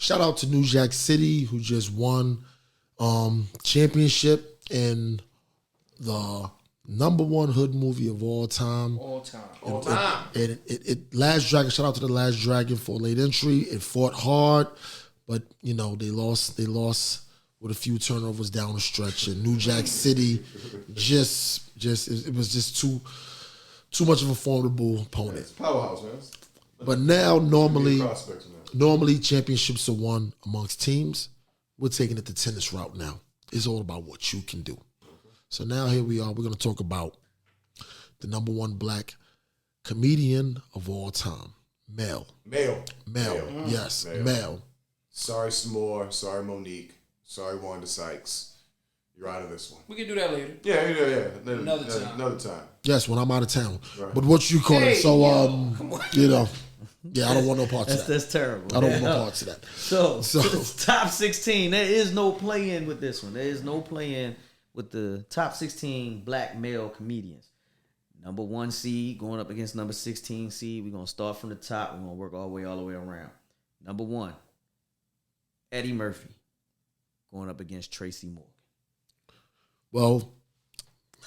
shout out to New Jack City, who just won championship in the #1 hood movie of all time. All time. And Last Dragon, shout out to the Last Dragon for late entry. It fought hard, but they lost with a few turnovers down the stretch. And New Jack City it was just too much of a formidable opponent. It's powerhouse, man. But now normally championships are won amongst teams. We're taking it the tennis route now. It's all about what you can do. So now here we are. We're going to talk about the #1 black comedian of all time. Male. Yes, male. Sorry, S'more. Sorry, Monique. Sorry, Wanda Sykes. You're out of this one. We can do that later. Yeah. Another time. Yes, when I'm out of town. Right. But what you call it? So, come on. Yeah, I don't want no parts of that. That's terrible. I don't want no parts of that. So top 16. There is no play-in with this one. There is no play-in with the top 16 black male comedians. #1 seed going up against number 16 seed. We're going to start from the top. We're going to work all the way around. #1, Eddie Murphy going up against Tracy Morgan. Well,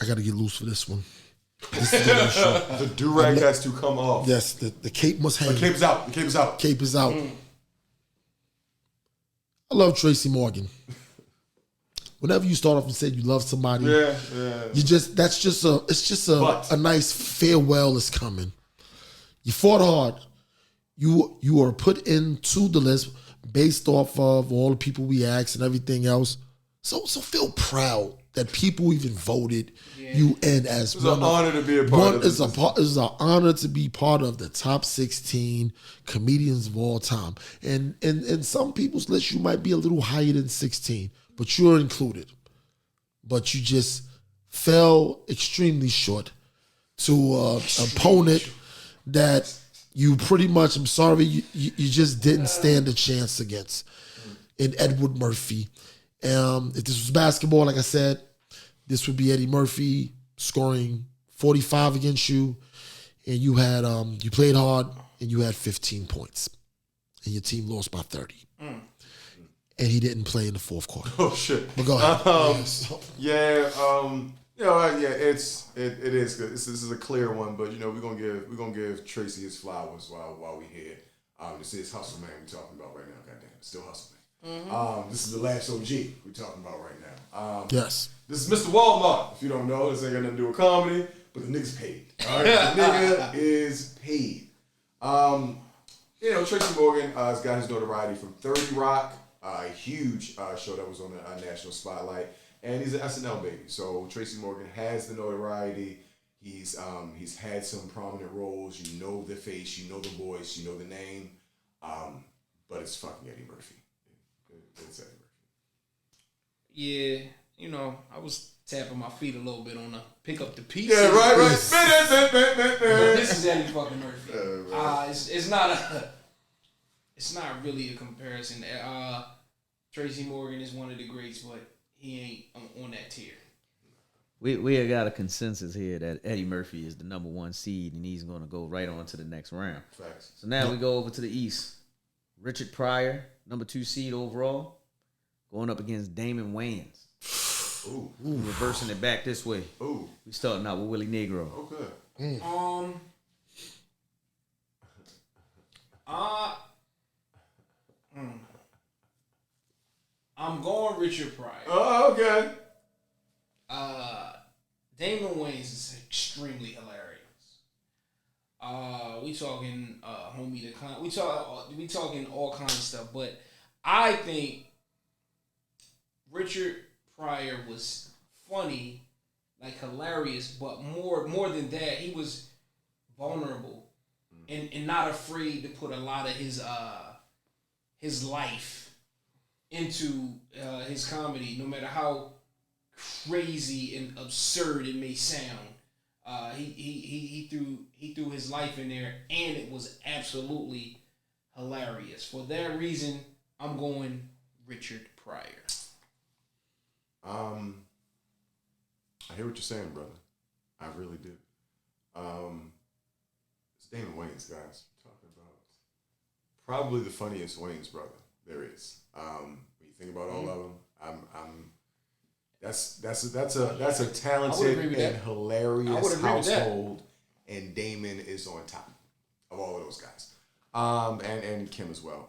I got to get loose for this one. This is the show. The do-rag has to come off. Yes, the cape must hang. The cape is out. The cape is out. Cape is out. I love Tracy Morgan. Whenever you start off and say you love somebody, it's just a nice farewell is coming. You fought hard. You are put into the list based off of all the people we asked and everything else. So feel proud that people even voted you in as it's an honor to be a part of this. It's an honor to be part of the top 16 comedians of all time. And in some people's list, you might be a little higher than 16, but you're included. But you just fell extremely short to an opponent that you pretty much, I'm sorry, you just didn't stand a chance against in Edward Murphy. If this was basketball, like I said, this would be Eddie Murphy scoring 45 against you, and you had you played hard and you had 15 points, and your team lost by 30. And he didn't play in the fourth quarter. Oh shit! But go ahead. It is good. This is a clear one, but we're gonna give Tracy his flowers while we here. This is Hustle Man we're talking about right now. Goddamn, still Hustle Man. This is the last OG we're talking about right now. Yes. This is Mr. Walmart. If you don't know, this ain't got nothing to do with comedy, but the nigga's paid. All right, the nigga is paid. Tracy Morgan has got his notoriety from 30 Rock, a huge show that was on the national spotlight, and he's an SNL baby. So Tracy Morgan has the notoriety. He's had some prominent roles. You know the face, you know the voice, you know the name, but it's fucking Eddie Murphy. It's Eddie Murphy. Yeah. I was tapping my feet a little bit on the pick up the piece. Yeah, right. This is Eddie fucking Murphy. It's not really a comparison. Tracy Morgan is one of the greats, but he ain't on that tier. We have got a consensus here that Eddie Murphy is the #1 seed, and he's going to go right on to the next round. Facts. So now we go over to the East. Richard Pryor, #2 seed overall, going up against Damon Wayans. Ooh. Reversing it back this way. Ooh. We starting out with Willie Negro. Okay. I'm going Richard Pryor. Oh, okay. Damon Wayans is extremely hilarious. We talking homie the con. We talking all kinds of stuff, but I think Richard Pryor was funny, like hilarious, but more than that, he was vulnerable and not afraid to put a lot of his life into his comedy, no matter how crazy and absurd it may sound. He threw his life in there, and it was absolutely hilarious. For that reason, I'm going Richard Pryor. I hear what you're saying, brother. I really do. It's Damon Wayans, guys. We're talking about probably the funniest Wayans brother There is. When you think about all of them, that's a talented and hilarious household, and Damon is on top of all of those guys, and Kim as well.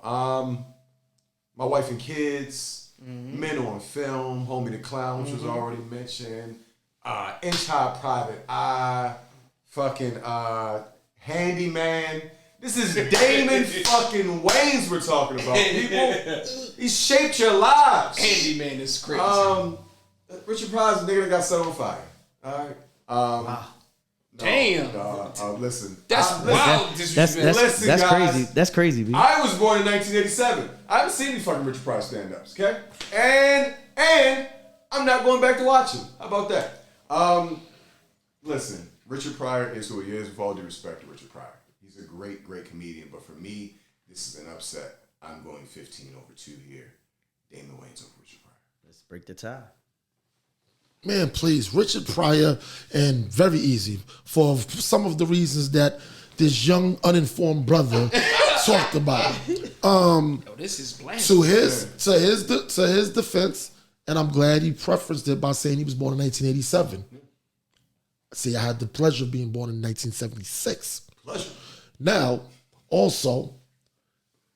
My Wife and Kids, Men on Film, Homie the Clown, which was already mentioned, Inch High Private Eye, fucking Handyman. This is Damon fucking Wayans we're talking about, people. He shaped your lives. Handyman is crazy. Richard Pryor's the nigga that got set on fire. All right. Wow. Damn. Listen. That's wild. Listen, that's guys, crazy. That's crazy, B. I was born in 1987. I haven't seen any fucking Richard Pryor stand-ups, okay? And I'm not going back to watch him. How about that? Listen, Richard Pryor is who he is, with all due respect to Richard Pryor. He's a great, great comedian, but for me, this is an upset. I'm going 15 over 2 here. Damon Wayans over Richard Pryor. Let's break the tie. Man, please, Richard Pryor, and very easy for some of the reasons that this young uninformed brother talked about. This is bland. To his defense, and I'm glad he prefaced it by saying he was born in 1987. See, I had the pleasure of being born in 1976. Pleasure. Now, also,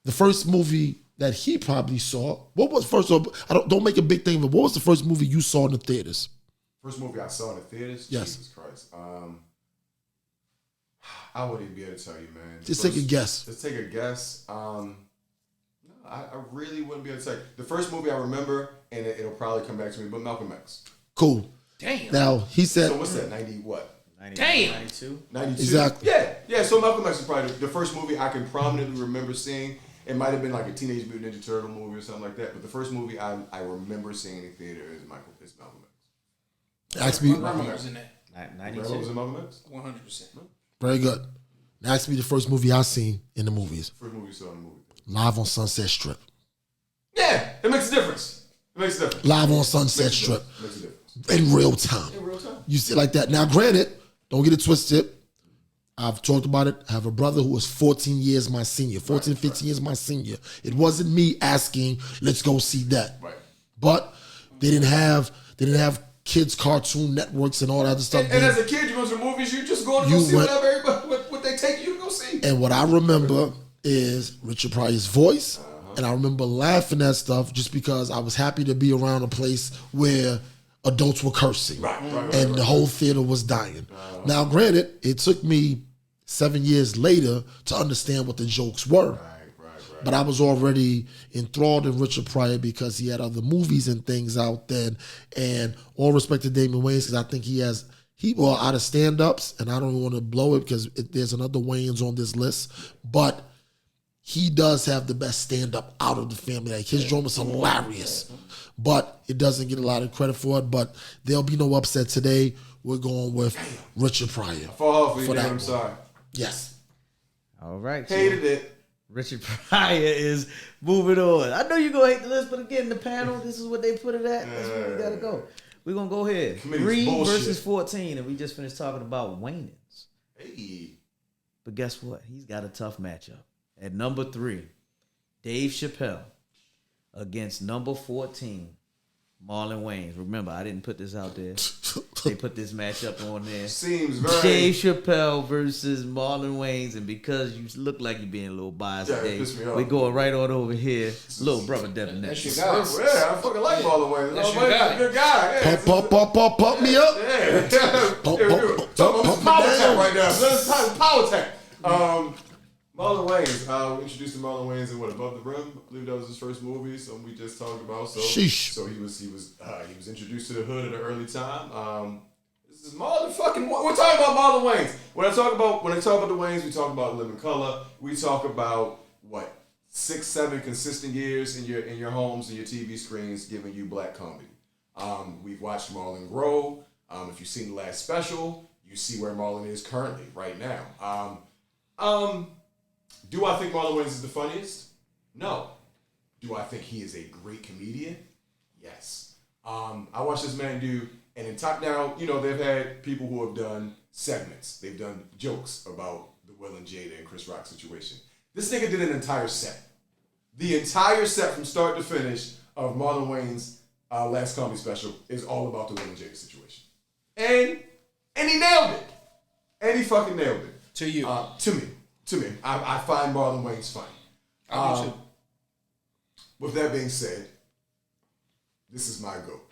the first movie that he probably saw, what was first? Don't make a big thing of it. What was the first movie you saw in the theaters? First movie I saw in the theaters? Yes. Jesus Christ. I wouldn't even be able to tell you, man. Just take a guess. Just take a guess. No, I really wouldn't be able to tell you. The first movie I remember, and it'll probably come back to me, but Malcolm X. Cool. Damn. Now, he said... So what's that, 90 what? 90, Damn. 92? 92? Exactly. Yeah, so Malcolm X is probably the first movie I can prominently remember seeing. It might have been like a Teenage Mutant Ninja Turtle movie or something like that, but the first movie I remember seeing in the theater is Malcolm X. Ask me... Grandma was in that. 92? Was in Malcolm X? 100%. Very good. Now ask me the first movie I seen in the movies. First movie you saw in the movie. Live on Sunset Strip. Yeah, it makes a difference. Live on Sunset Strip. Makes a difference. In real time. In real time. You see it like that. Now, granted, don't get it twisted. I've talked about it. I have a brother who was 14 years my senior. 15 years my senior. It wasn't me asking, let's go see that. Right. But they didn't have kids' cartoon networks and all that other stuff. And as a kid, you go to the movies, you just go to go see whatever everybody, what they take you to go see. And what I remember is Richard Pryor's voice. And I remember laughing at stuff just because I was happy to be around a place where adults were cursing. And the whole theater was dying. Now, granted, it took me 7 years later to understand what the jokes were. But I was already enthralled in Richard Pryor because he had other movies and things out then. And all respect to Damon Wayans, because I think out of stand-ups, and I don't want to blow it because there's another Wayans on this list, but he does have the best stand-up out of the family. Like, his joke was hilarious, but it doesn't get a lot of credit for it. But there'll be no upset today. We're going with Richard Pryor. I fall off for you, I'm sorry. Yes. All right. Hated it. Richard Pryor is moving on. I know you're going to hate the list, but again, the panel, this is what they put it at. That's where we got to go. We're going to go ahead. 3 versus 14, and we just finished talking about Wayans. Hey. But guess what? He's got a tough matchup. At number 3, Dave Chappelle against number 14, Marlon Wayans. Remember, I didn't put this out there. They put this matchup on there. Seems very... Dave Chappelle versus Marlon Wayans, and because you look like you're being a little biased today, we're going right on over here. Little brother Devin That's next. your guy. Yeah, I fucking like Marlon Wayans. That's your Marlon guy. Wayans is a good guy. Yeah. Pump me up. Yeah. Pump Power me tech down. right now. Let's talk power tech. Marlon Wayans. We introduced to Marlon Wayans in Above the Rim. I believe that was his first movie, something we just talked about. So, Sheesh. so he was introduced to the hood at an early time. This is Marlon fucking. We're talking about Marlon Wayans. When I talk about the Wayans, we talk about Living Color. We talk about what 6-7 consistent years in your homes and your TV screens, giving you black comedy. We've watched Marlon grow. If you've seen the last special, you see where Marlon is currently right now. Do I think Marlon Wayans is the funniest? No. Do I think he is a great comedian? Yes. I watched this man do, and in top now, they've had people who have done segments. They've done jokes about the Will and Jada and Chris Rock situation. This nigga did an entire set. the entire set from start to finish of Marlon Wayne's last comedy special is all about the Will and Jada situation. And he nailed it. And he fucking nailed it. To you. To me. I find Marlon Wayne's funny. I do too. With that being said, this is my GOAT.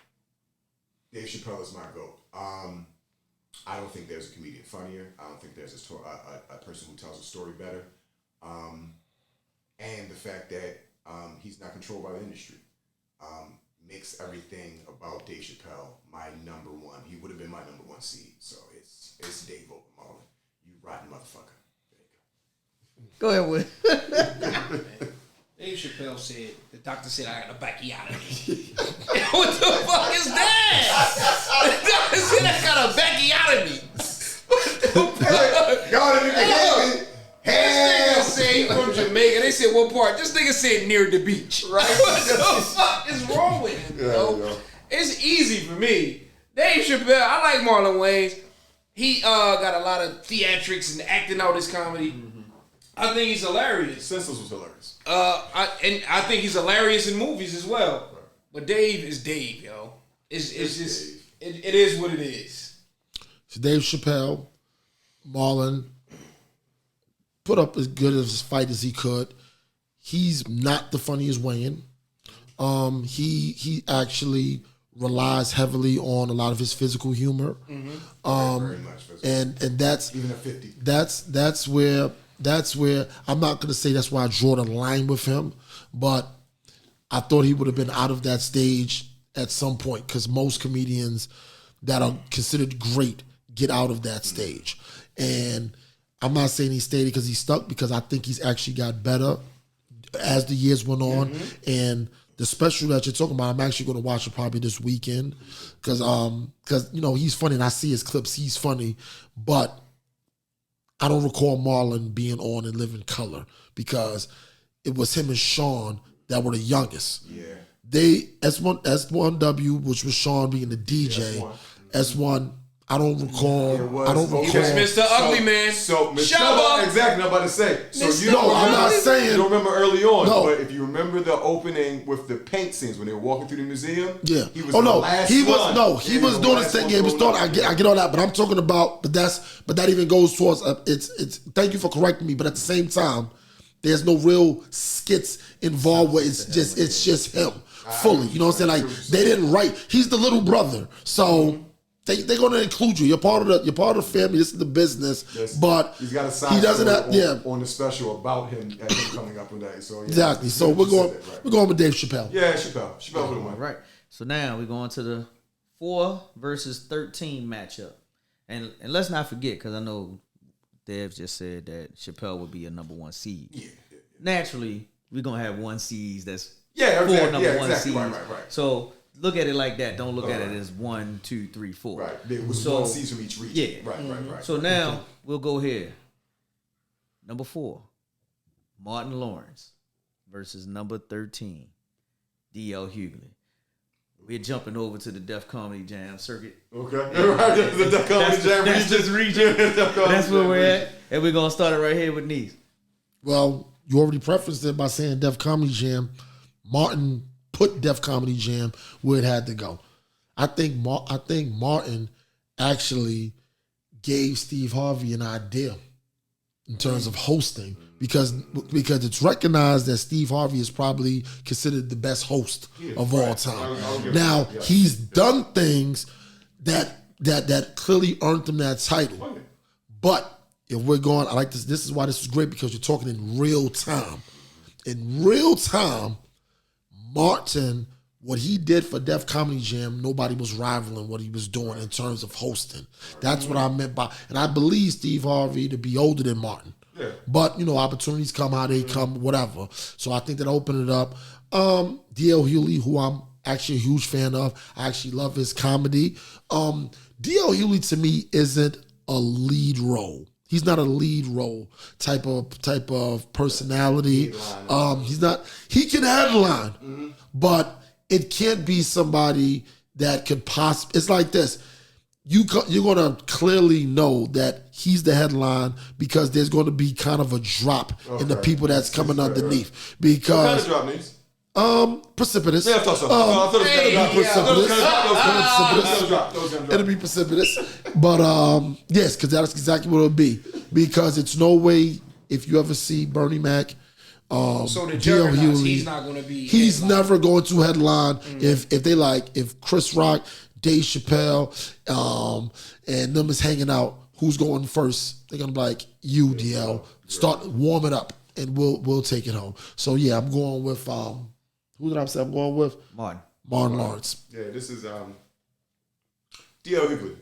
Dave Chappelle is my GOAT. I don't think there's a comedian funnier. I don't think there's a person who tells a story better. And the fact that he's not controlled by the industry makes everything about Dave Chappelle my number one. He would have been my number one seed. So it's Dave over Marlon. You rotten motherfucker. Go ahead, Will. Dave Chappelle said, the doctor said I got a backiotomy. What the fuck is that? The doctor said I got a backiotomy. What the fuck? God, nigga, This nigga said he from Jamaica. They said what part? This nigga said near the beach. Right? What the fuck is wrong with him, bro? It's easy for me. Dave Chappelle, I like Marlon Wayans. He got a lot of theatrics and acting out his comedy. I think he's hilarious. Senseless was hilarious. I think he's hilarious in movies as well. Right. But Dave is Dave, yo. It's just it is what it is. So Dave Chappelle, Marlon put up as good as a fight as he could. He's not the funniest Wayne. He actually relies heavily on a lot of his physical humor. Very much physical. And that's even at 50. That's where I'm not gonna say that's why I draw the line with him, but I thought he would have been out of that stage at some point because most comedians that are considered great get out of that stage. And I'm not saying he stayed because he's stuck, because I think he's actually got better as the years went on. And the special that you're talking about, I'm actually going to watch it probably this weekend because you know, he's funny and I see his clips. He's funny, but I don't recall Marlon being on in Living Color because it was him and Sean that were the youngest. Yeah. They S1W, which was Sean being the DJ. S1. I don't recall. He was Mr. Ugly Man. So Mr. Shabba. Exactly, I'm about to say. So you No, I'm not saying. You don't remember early on, No. but if you remember the opening with the paint scenes when they were walking through the museum, Yeah. he was Oh the no, last he was one. no, he Yeah, was the doing his last thing. one Yeah, he was going doing. up. I get all that, but I'm talking about. But that even goes towards. It's. Thank you for correcting me, but at the same time, there's no real skits involved where it's just him fully. You know what I'm saying? Like they didn't write. He's the little brother, so. They're going to include you. You're part of the family. This is the business. Yes. But He's got a side he doesn't story have. on the special about him and him coming up with that. So yeah, Exactly. So we're going with Dave Chappelle. Yeah, Chappelle would have won. Right. So now we're going to the 4 versus 13 matchup, and let's not forget, because I know Dev just said that Chappelle would be a number 1 seed. Yeah. Naturally, we're gonna have 1 seeds that's 4 exactly. number 1 exactly. seeds. Right. So look at it like that. Don't look at it as 1, 2, 3, 4. Right. There was 1 seed from each region. Yeah. Right. So now we'll go here. Number 4, Martin Lawrence versus number 13, D.L. Hughley. We're jumping over to the Def Comedy Jam circuit. Okay. Right. The Def Comedy Jam region. That's where we're at. And we're going to start it right here with Nice. Well, you already prefaced it by saying Def Comedy Jam. Martin put Def Comedy Jam where it had to go. I think Martin actually gave Steve Harvey an idea in terms of hosting because it's recognized that Steve Harvey is probably considered the best host of all time. Now he's done things that clearly earned him that title, but if we're going, I like this. This is why this is great because you're talking in real time. In real time, Martin, what he did for Def Comedy Jam, nobody was rivaling what he was doing in terms of hosting. That's what I meant by, and I believe Steve Harvey to be older than Martin. Yeah. But, you know, opportunities come how they come, whatever. So I think that opened it up. D.L. Hughley, who I'm actually a huge fan of. I actually love his comedy. D.L. Hughley to me isn't a lead role. He's not a lead role type of personality. He's not. He can headline, but it can't be somebody that could possibly. It's like this. you're gonna clearly know that he's the headline because there's going to be kind of a drop in the people that's coming underneath What kind because of drop names? precipitous. Yeah, I thought so. I thought it was Hey, gonna drop. Precipitous. It'll be precipitous, but yes, because that's exactly what it'll be. Because it's no way if you ever see Bernie Mac. So the D.L. juggernauts, Hughley, he's not going to be. He's headline. never going to headline if Chris Rock, Dave Chappelle, and them is hanging out. Who's going first? They're gonna be like, you, DL. Start warm it up, and we'll take it home. So yeah, I'm going with who did I say I'm going with? Martin Lawrence. Yeah, this is D.L. Hughley.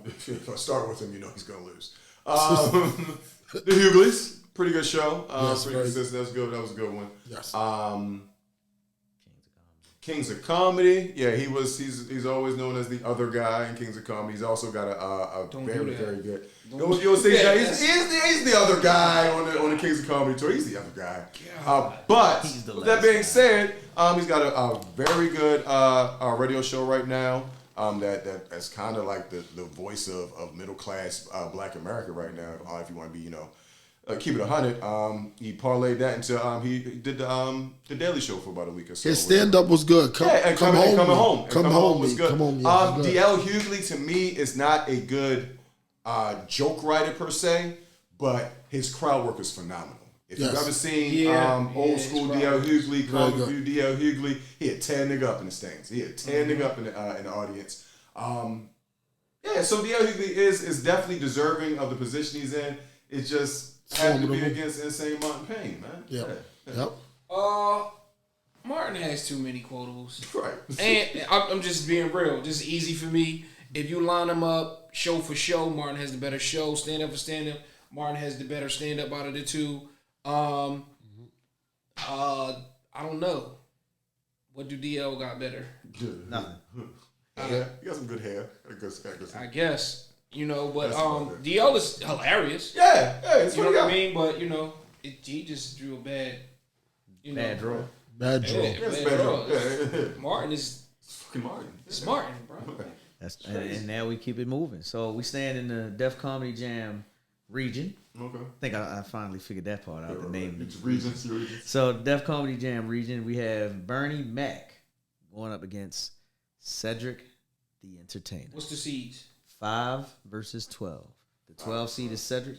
If I start with him, you know he's gonna lose. The Hughleys, pretty good show. Yes, Pretty consistent. That's good. That was a good one. Yes. Kings of Comedy. Yeah, he's always known as the other guy in Kings of Comedy. He's also got a very good. You'll see he's the other guy on the Kings of Comedy tour. He's the other guy. But with that being said, he's got a very good radio show right now. That's kind of like the voice of middle class Black America right now. If you want to be keep it 100. He parlayed that into he did the Daily Show for about a week or so. His stand up was good. Coming home was good. D.L. Hughley to me is not a good joke writer per se, but his crowd work is phenomenal. If you've ever seen old school D.L. Hughley, comic view D.L. Hughley, he had 10 nigga up in the stands. He had 10 nigga up in the audience. So D.L. Hughley is definitely deserving of the position he's in. It just had to be against Insane Martin Payne, man. Yep. Martin has too many quotables. Right. And I'm just being real. Just easy for me. If you line them up show for show, Martin has the better show. Stand up for stand up, Martin has the better stand up out of the two. I don't know. What do DL got better? Nothing. Yeah, he got some good hair. I guess. But DL is hilarious. Yeah, it's you know what I mean? But he just drew a bad bad draw. Bad draw. Bad draw. Martin is fucking Martin. It's Martin, bro. And now we keep it moving. So we stand in the Def Comedy Jam region. Okay. I think I finally figured that part out. The name. It's regions. So Def Comedy Jam region, we have Bernie Mac going up against Cedric the Entertainer. What's the seeds? 5 versus 12. The 12 seed is Cedric.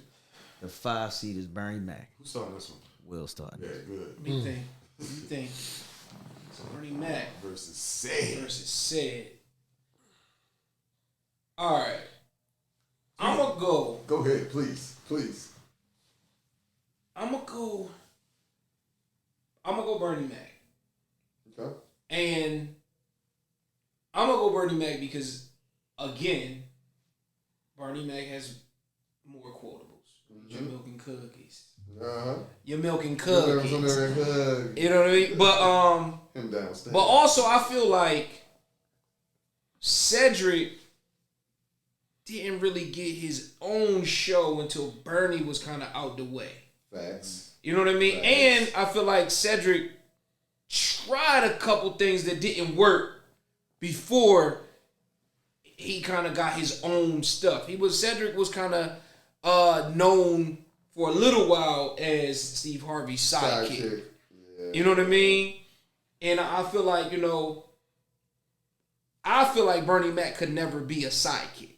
The 5 seed is Bernie Mac. Who's starting this one? Will start. Yeah, good. What do you think? So Bernie Mac versus Sid. All right. I'm going to go. Go ahead, please. I'm going to go Bernie Mac. Okay. And I'm going to go Bernie Mac because, again, Bernie Mac has more quotables. You're milking cookies. You're milking cookies. You know what I mean? But him downstairs. But also I feel like Cedric didn't really get his own show until Bernie was kind of out the way. Facts. You know what I mean? Facts. And I feel like Cedric tried a couple things that didn't work before he kind of got his own stuff. Cedric was kind of known for a little while as Steve Harvey's sidekick. Yeah. You know what I mean? And I feel like, Bernie Mac could never be a sidekick.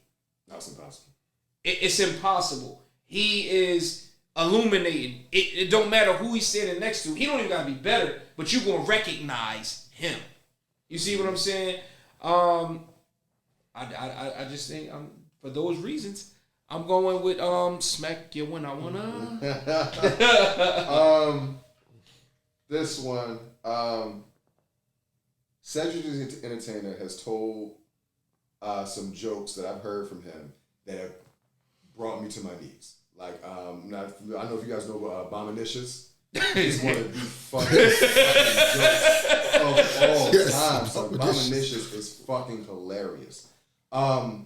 That's impossible. It's impossible. He is illuminating. It don't matter who he's standing next to. He don't even gotta be better, but you're gonna recognize him. You see what I'm saying? I just think for those reasons, I'm going with smack you when I wanna. This one, Cedric the Entertainer has told some jokes that I've heard from him that have brought me to my knees. Like, I don't know if you guys know Abominicious. It's one of the funniest jokes of all time. So Abominicious is fucking hilarious. But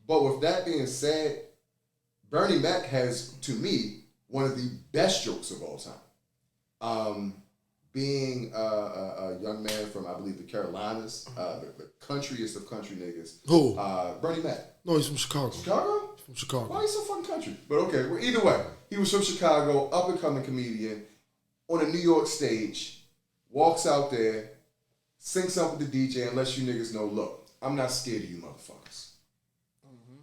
with that being said, Bernie Mac has, to me, one of the best jokes of all time. being a young man from, I believe, the Carolinas, the countryest of country niggas. Who? Bernie Mac. No, he's from Chicago. Chicago? From Chicago. Why are you so fucking country? But okay, well, either way, he was from Chicago, up and coming comedian, on a New York stage, walks out there, sings something to DJ, and lets you niggas know, look, I'm not scared of you motherfuckers.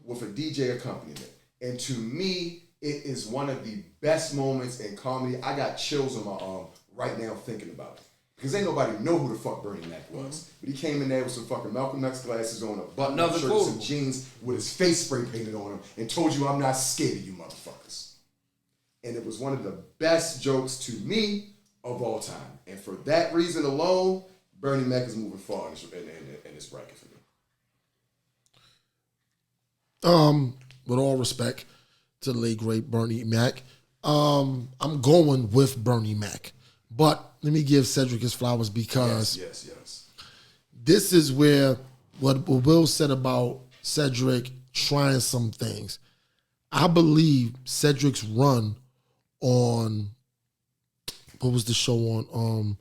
With a DJ accompaniment. And to me, it is one of the best moments in comedy. I got chills on my arm right now thinking about it. Because ain't nobody know who the fuck Bernie Mac was. But he came in there with some fucking Malcolm X glasses on, a button-up shirt, and some jeans with his face spray painted on him, and told you, I'm not scared of you motherfuckers. And it was one of the best jokes to me of all time. And for that reason alone, Bernie Mac is moving far in this bracket for me. With all respect to the late great Bernie Mac, I'm going with Bernie Mac. But let me give Cedric his flowers because Yes. this is where what Will said about Cedric trying some things. I believe Cedric's run on what was the show on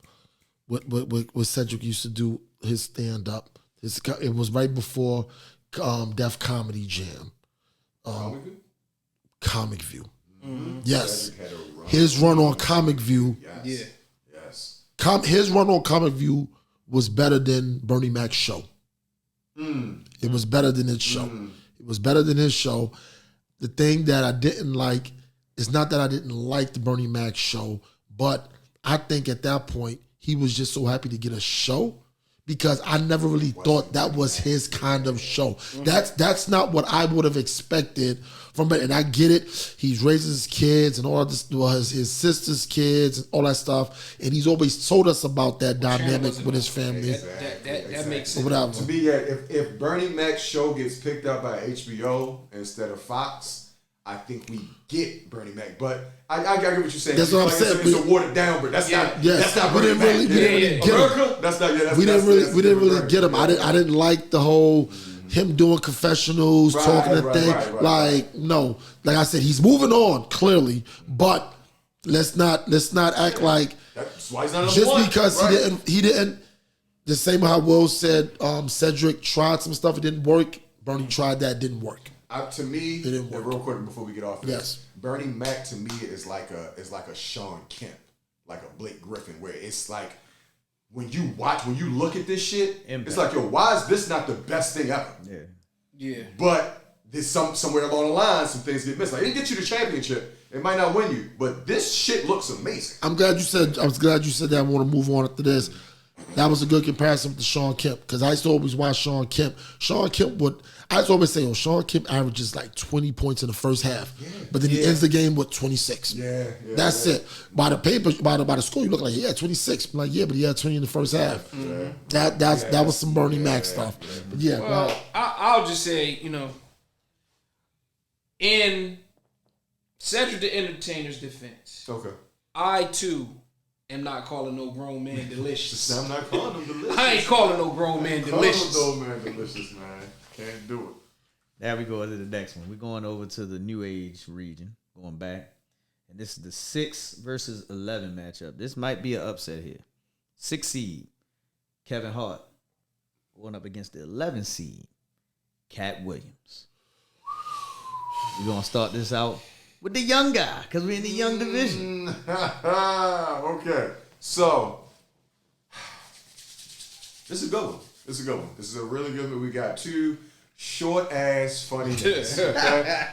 what Cedric used to do his stand up. It was right before Def Comedy Jam. Comic View. Mm-hmm. Yes. His run on Comic View. Yes. His run on Comic View was better than Bernie Mac's show. It was better than his show. It was better than his show. The thing that I didn't like is not that I didn't like the Bernie Mac show, but I think at that point he was just so happy to get a show because I never really thought that was his kind of show. That's not what I would have expected from it. And I get it. He's raising his kids and all this, his sister's kids and all that stuff. And he's always told us about that dynamic with his family. That makes sense. Whatever. To me, if Bernie Mac's show gets picked up by HBO instead of Fox, I think we get Bernie Mac. But I get what you're saying. That's what I'm saying. It's a watered down, but that's not. Yes, that's not we Bernie didn't really, Mac. we didn't really get him. America? That's not. Yeah, that's, we didn't really get him. Yeah. I didn't like the whole him doing confessionals, talking the thing. Like no, like I said, he's moving on clearly, but let's not act like That's why he's not just one, because right? he didn't. The same how Will said Cedric tried some stuff, it didn't work. Bernie tried that, didn't work. To me, It didn't work. real quick before we get off this, Yes. Bernie Mac to me is like a Sean Kemp, like a Blake Griffin, where it's like when you look at this shit, Impact. it's like, yo, why is this not the best thing ever? Yeah. But there's somewhere along the line, some things get missed. Like, it didn't get you the championship. It might not win you, but this shit looks amazing. I was glad you said that. I want to move on after this. That was a good comparison with Sean Kemp because I used to always watch Sean Kemp. I used to always say, Sean Kemp averages like 20 points in the first half, but then he ends the game with 26. That's it. By the paper, by the score, you look like, 26. I'm like, yeah, but he had 20 in the first half. That was some Bernie Mac stuff. But yeah. Well, I'll just say, in Cedric the Entertainer's defense, Okay. I too am not calling no grown man delicious. I'm not calling them delicious. I ain't calling no grown man delicious. Calling them man delicious, man. Can't do it. There we go to the next one. We're going over to the New Age region, going back. And this is the 6 versus 11 matchup. This might be an upset here. 6 seed, Kevin Hart, going up against the 11 seed, Cat Williams. We're going to start this out with the young guy, because we're in the young division. Okay. So, this is a good one. This is a really good one. We got two short-ass funny hits. Okay?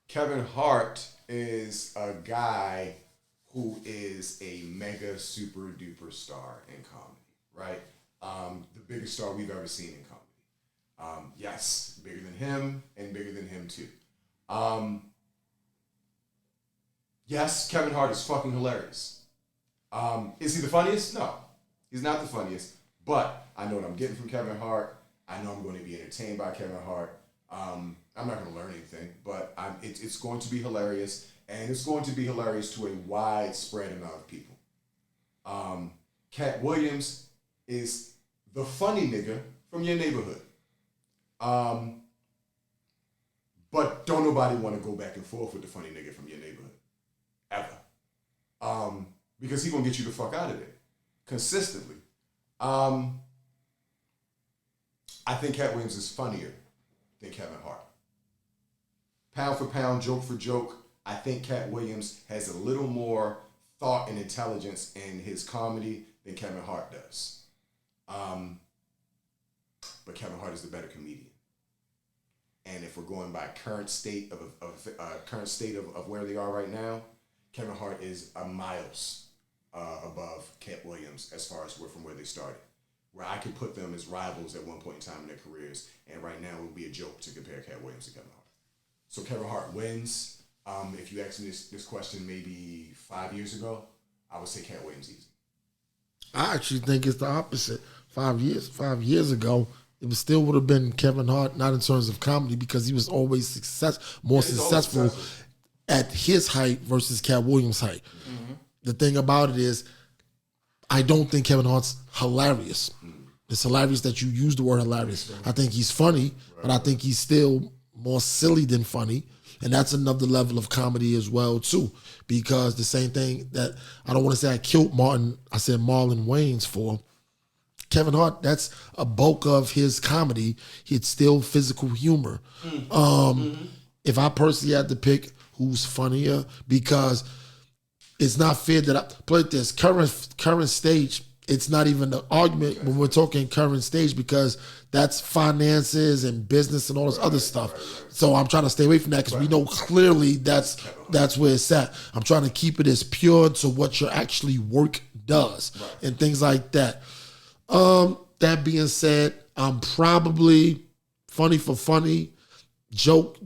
Kevin Hart is a guy who is a mega super duper star in comedy, right? The biggest star we've ever seen in comedy. Yes, bigger than him and bigger than him too. Yes, Kevin Hart is fucking hilarious. Is he the funniest? No, he's not the funniest. But I know what I'm getting from Kevin Hart. I know I'm going to be entertained by Kevin Hart. I'm not going to learn anything, but it's going to be hilarious, and it's going to be hilarious to a widespread amount of people. Cat Williams is the funny nigga from your neighborhood. But don't nobody want to go back and forth with the funny nigga from your neighborhood. Ever. Because he's gonna get you the fuck out of there consistently. I think Cat Williams is funnier than Kevin Hart. Pound for pound, joke for joke, I think Cat Williams has a little more thought and intelligence in his comedy than Kevin Hart does. But Kevin Hart is the better comedian. And if we're going by current state of where they are right now, Kevin Hart is a miles above Cat Williams as far as from where they started. Where I could put them as rivals at one point in time in their careers, and right now it would be a joke to compare Cat Williams to Kevin Hart. So Kevin Hart wins. If you asked me this question maybe 5 years ago, I would say Cat Williams easy. I actually think it's the opposite. 5 years ago, it still would have been Kevin Hart, not in terms of comedy, because he was always more successful at his height versus Cat Williams' height. Mm-hmm. The thing about it is, I don't think Kevin Hart's hilarious. It's hilarious that you use the word hilarious. I think he's funny, but I think he's still more silly than funny. And that's another level of comedy as well, too. Because the same thing that, I don't want to say I killed Martin, I said Marlon Wayans for. Kevin Hart, that's a bulk of his comedy. It's still physical humor. If I personally had to pick who's funnier, because it's not fair that I played this current stage. It's not even an argument when we're talking current stage, because that's finances and business and all this other stuff. So I'm trying to stay away from that, because we know clearly that's where it's at. I'm trying to keep it as pure to what your actually work does and things like that. That being said, I'm probably funny for funny, joke.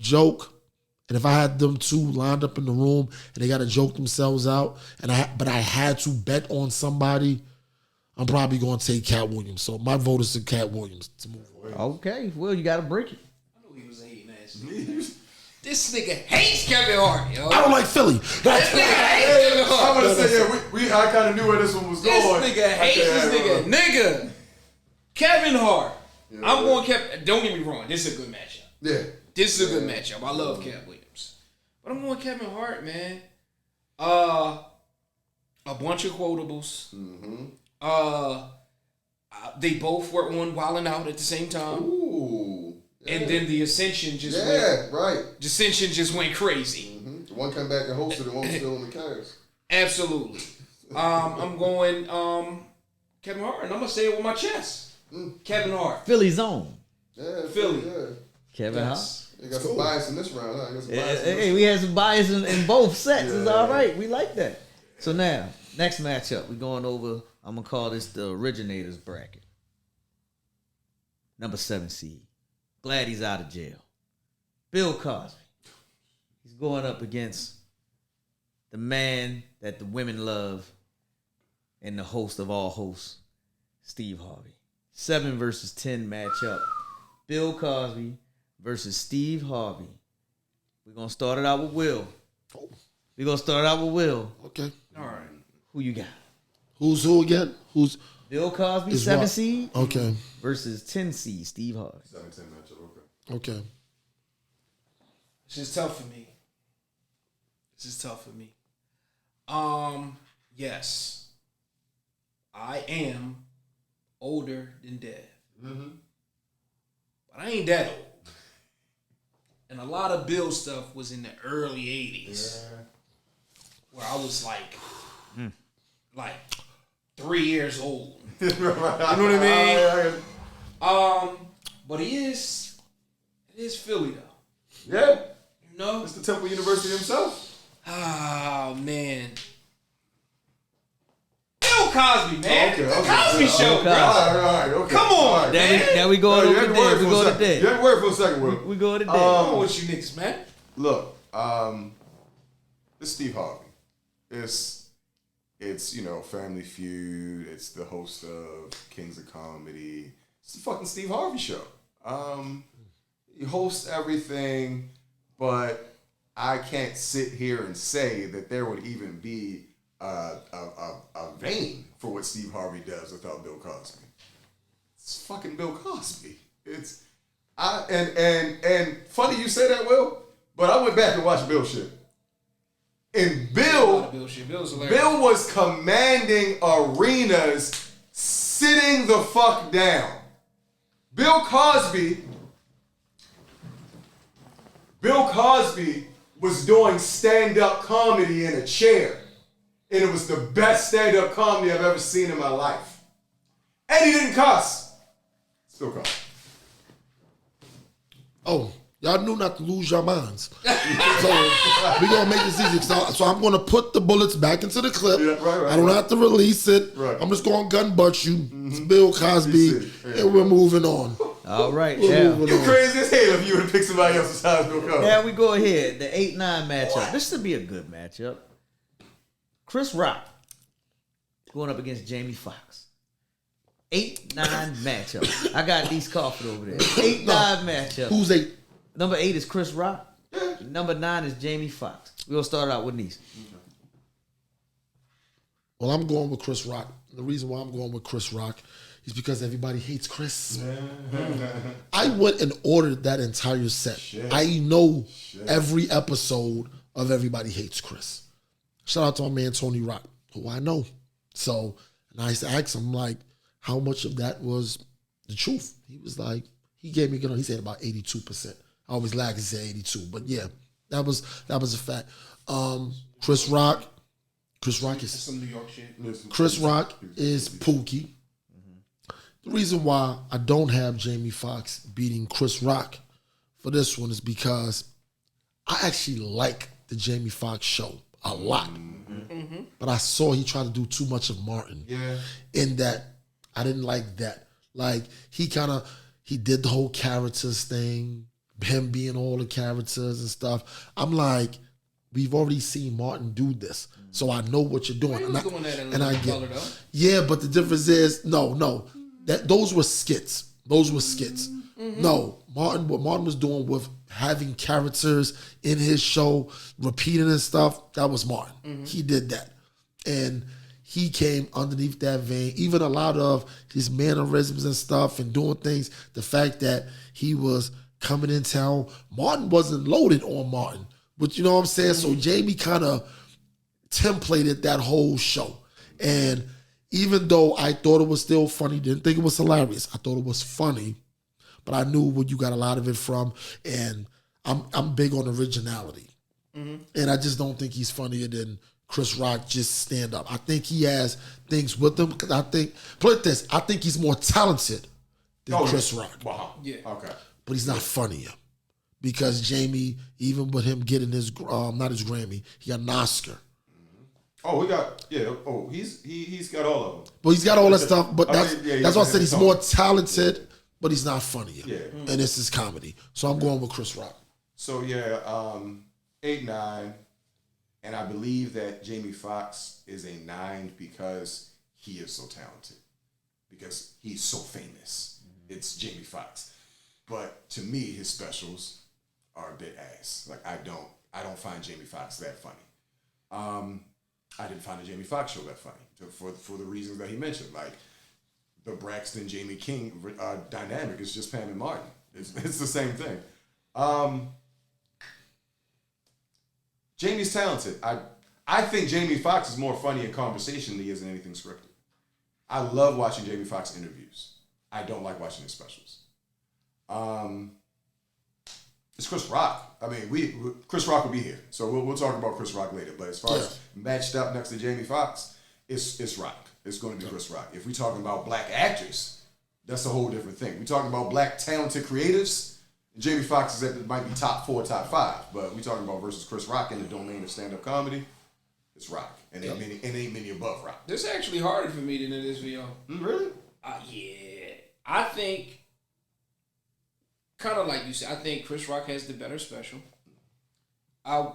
And if I had them two lined up in the room and they got to joke themselves out, but I had to bet on somebody, I'm probably going to take Cat Williams. So my vote is to Cat Williams to move away. Okay, well, you got to break it. I knew he was a hating ass. This nigga hates Kevin Hart, yo. I don't like Philly. This nigga hates Kevin Hart. I'm going to say, I kind of knew where this one was going. This nigga hates this nigga. Nigga, Kevin Hart. Yeah, I'm going Kevin. Don't get me wrong. This is a good matchup. Yeah. This is a good matchup. I love Cat Williams. But I'm going Kevin Hart, man. A bunch of quotables. Mm-hmm. They both were on Wildin' Out at the same time. Ooh. Yeah. And then the Ascension just went crazy. Mm-hmm. The one come back and hosted, the one was still in the cast. Absolutely. I'm going Kevin Hart, and I'm gonna say it with my chest. Kevin Hart. Philly's own. Yeah, Philly. Yeah. Kevin Hart. You got some bias in this round, huh? Hey, we had some bias in both sets. It's all right. We like that. So now, next matchup, we're going over, I'm going to call this the Originators bracket. Number 7 seed. Glad he's out of jail. Bill Cosby. He's going up against the man that the women love and the host of all hosts, Steve Harvey. 7 versus 10 matchup. Bill Cosby versus Steve Harvey. We're going to start it out with Will. Okay. All right. Who you got? Who's who again? Who's Bill Cosby, is 7 what? seed. Okay. Versus 10 seed, Steve Harvey. 7-10 matchup, Okay. This is tough for me. Yes. I am older than Dev. Mm-hmm. But I ain't that old. And a lot of Bill stuff was in the early 80s. Yeah. Where I was like 3 years old. You know what I mean? But it is Philly though. Yeah. You know? It's the Temple University himself. Oh man. Bill Cosby, man. Okay, the Cosby Show, bro. All right, okay. Come on, man. Now we going over there. We going to there. You had to word for a second, Will. We going to there. Come on with you niggas, man. Look, this Steve Harvey. It's Family Feud. It's the host of Kings of Comedy. It's the fucking Steve Harvey Show. He hosts everything, but I can't sit here and say that there would even be a vein for what Steve Harvey does without Bill Cosby. It's fucking Bill Cosby. And funny you say that, Will, but I went back and watched Bill shit. And Bill shit. Bill was hilarious. Bill was commanding arenas, sitting the fuck down. Bill Cosby was doing stand-up comedy in a chair. And it was the best stand-up comedy I've ever seen in my life. And he didn't cuss. Still cuss. Oh, y'all knew not to lose your minds. So we're going to make this easy. So I'm going to put the bullets back into the clip. Yeah, right, I don't have to release it. Right. I'm just going to gun butt you. It's Bill Cosby. And we're moving on. All right, We're yeah. moving You on. crazy as hell if you would have picked somebody else's size Bill Cosby. Now we go ahead. The 8-9 matchup. This should be a good matchup. Chris Rock going up against Jamie Foxx. 8-9 matchup. I got these coffee over there. 8-9 matchup. Who's 8? Number 8 is Chris Rock. Number 9 is Jamie Foxx. We'll start out with Nice. Well, I'm going with Chris Rock. The reason why I'm going with Chris Rock is because everybody hates Chris. I went and ordered that entire set. I know every episode of Everybody Hates Chris. Shout out to my man Tony Rock, who I know. So, and I asked him, like, how much of that was the truth? He was like, he gave me, he said about 82%. I always lag and say 82, but yeah, that was a fact. Chris Rock is Some New York shit. Chris Rock is Pookie. The reason why I don't have Jamie Foxx beating Chris Rock for this one is because I actually like the Jamie Foxx show a lot. But I saw he tried to do too much of Martin. Yeah. In that, I didn't like that. Like, he did the whole characters thing, him being all the characters and stuff. I'm like, we've already seen Martin do this, so I know what you're doing. He was doing that in and I Living get, Color, though. yeah, but the difference is, no, those were skits. No, what Martin was doing with having characters in his show, repeating and stuff, that was Martin. He did that. And he came underneath that vein. Even a lot of his mannerisms and stuff and doing things, the fact that he was coming in town, Martin wasn't loaded on Martin. But you know what I'm saying? So Jamie kind of templated that whole show. And even though I thought it was still funny, didn't think it was hilarious, I thought it was funny, but I knew where you got a lot of it from. And I'm big on originality. And I just don't think he's funnier than Chris Rock just stand up. I think he has things with him. Because I think he's more talented than Chris Rock. Wow. Yeah. Okay. But he's not funnier. Because Jamie, even with him getting his, not his Grammy, he got an Oscar. Oh, he's got all of them. Well, he's got all that stuff, but I that's mean, yeah, that's why I he's said he's got more talented, but he's not funnier. Yeah. And this is comedy. So I'm going with Chris Rock. So yeah, 8-9, and I believe that Jamie Foxx is a 9 because he is so talented, because he's so famous. It's Jamie Foxx, but to me, his specials are a bit ass. Like I don't find Jamie Foxx that funny. I didn't find the Jamie Foxx show that funny for the reasons that he mentioned. Like the Braxton Jamie King dynamic is just Pam and Martin. It's the same thing. Jamie's talented. I think Jamie Foxx is more funny in conversation than he is in anything scripted. I love watching Jamie Foxx interviews. I don't like watching his specials. It's Chris Rock. I mean, Chris Rock will be here, so we'll talk about Chris Rock later. But as far as matched up next to Jamie Foxx, it's Rock. It's going to be Chris Rock. If we're talking about black actors, that's a whole different thing. We're talking about black talented creatives. Jamie Foxx might be top 4, top 5, but we're talking about versus Chris Rock in the domain of stand-up comedy. It's Rock, and ain't many above Rock. This is actually harder for me than it is for y'all. Really? Yeah, I think, kind of like you said, I think Chris Rock has the better special. I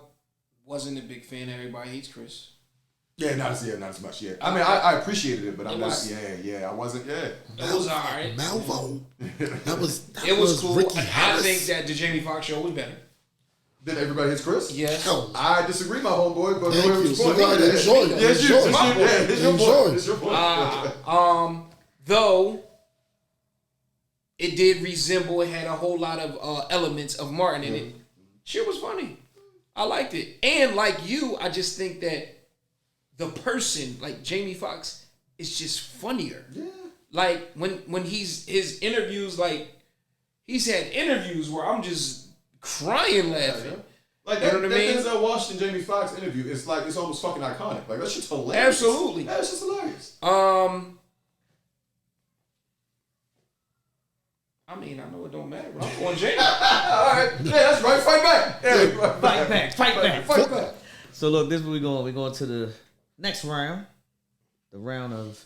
wasn't a big fan of Everybody Hates Chris. Yeah, not as much. Yeah, I mean, I appreciated it, but I wasn't. Yeah, It was alright. Malvo. That was cool. Ricky I Harris. think that the Jamie Foxx show was better. Then Everybody Hits Chris? Yes. Hell, I disagree, my homeboy, but Thank go ahead you. with your So go point. ahead, enjoy it. Yes, Enjoy it. it's your Enjoy point. it. It's your point. Though it did resemble, it had a whole lot of elements of Martin in it. Shit was funny. I liked it. And like you, I just think that the person, like Jamie Foxx, is just funnier. Yeah. Like when his interviews, like he's had interviews where I'm just crying laughing. Yeah. Like You that, know what I that mean? Denzel Washington Jamie Foxx interview, it's almost fucking iconic. Like that shit's hilarious. Absolutely. Yeah, it's just hilarious. I mean, I know it don't matter, but I'm going Jamie. All right, yeah, that's right. Fight back. Yeah, Fight back. Fight back. So look, this is where we're going to the next round, the round of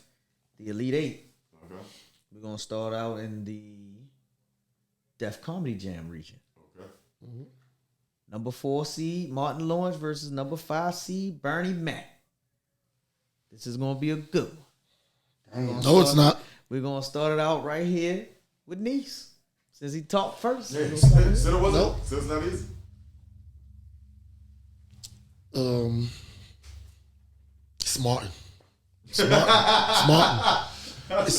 the Elite Eight. Okay. We're gonna start out in the Def Comedy Jam region. Okay. Number 4 seed Martin Lawrence versus number 5 seed Bernie Mac. This is gonna be a good one. No, it's not. We're gonna start it out right here with Nice. Since he talked first. Yeah, we're gonna start with- so it wasn't. Nope. So it's not easy. It's Martin. It's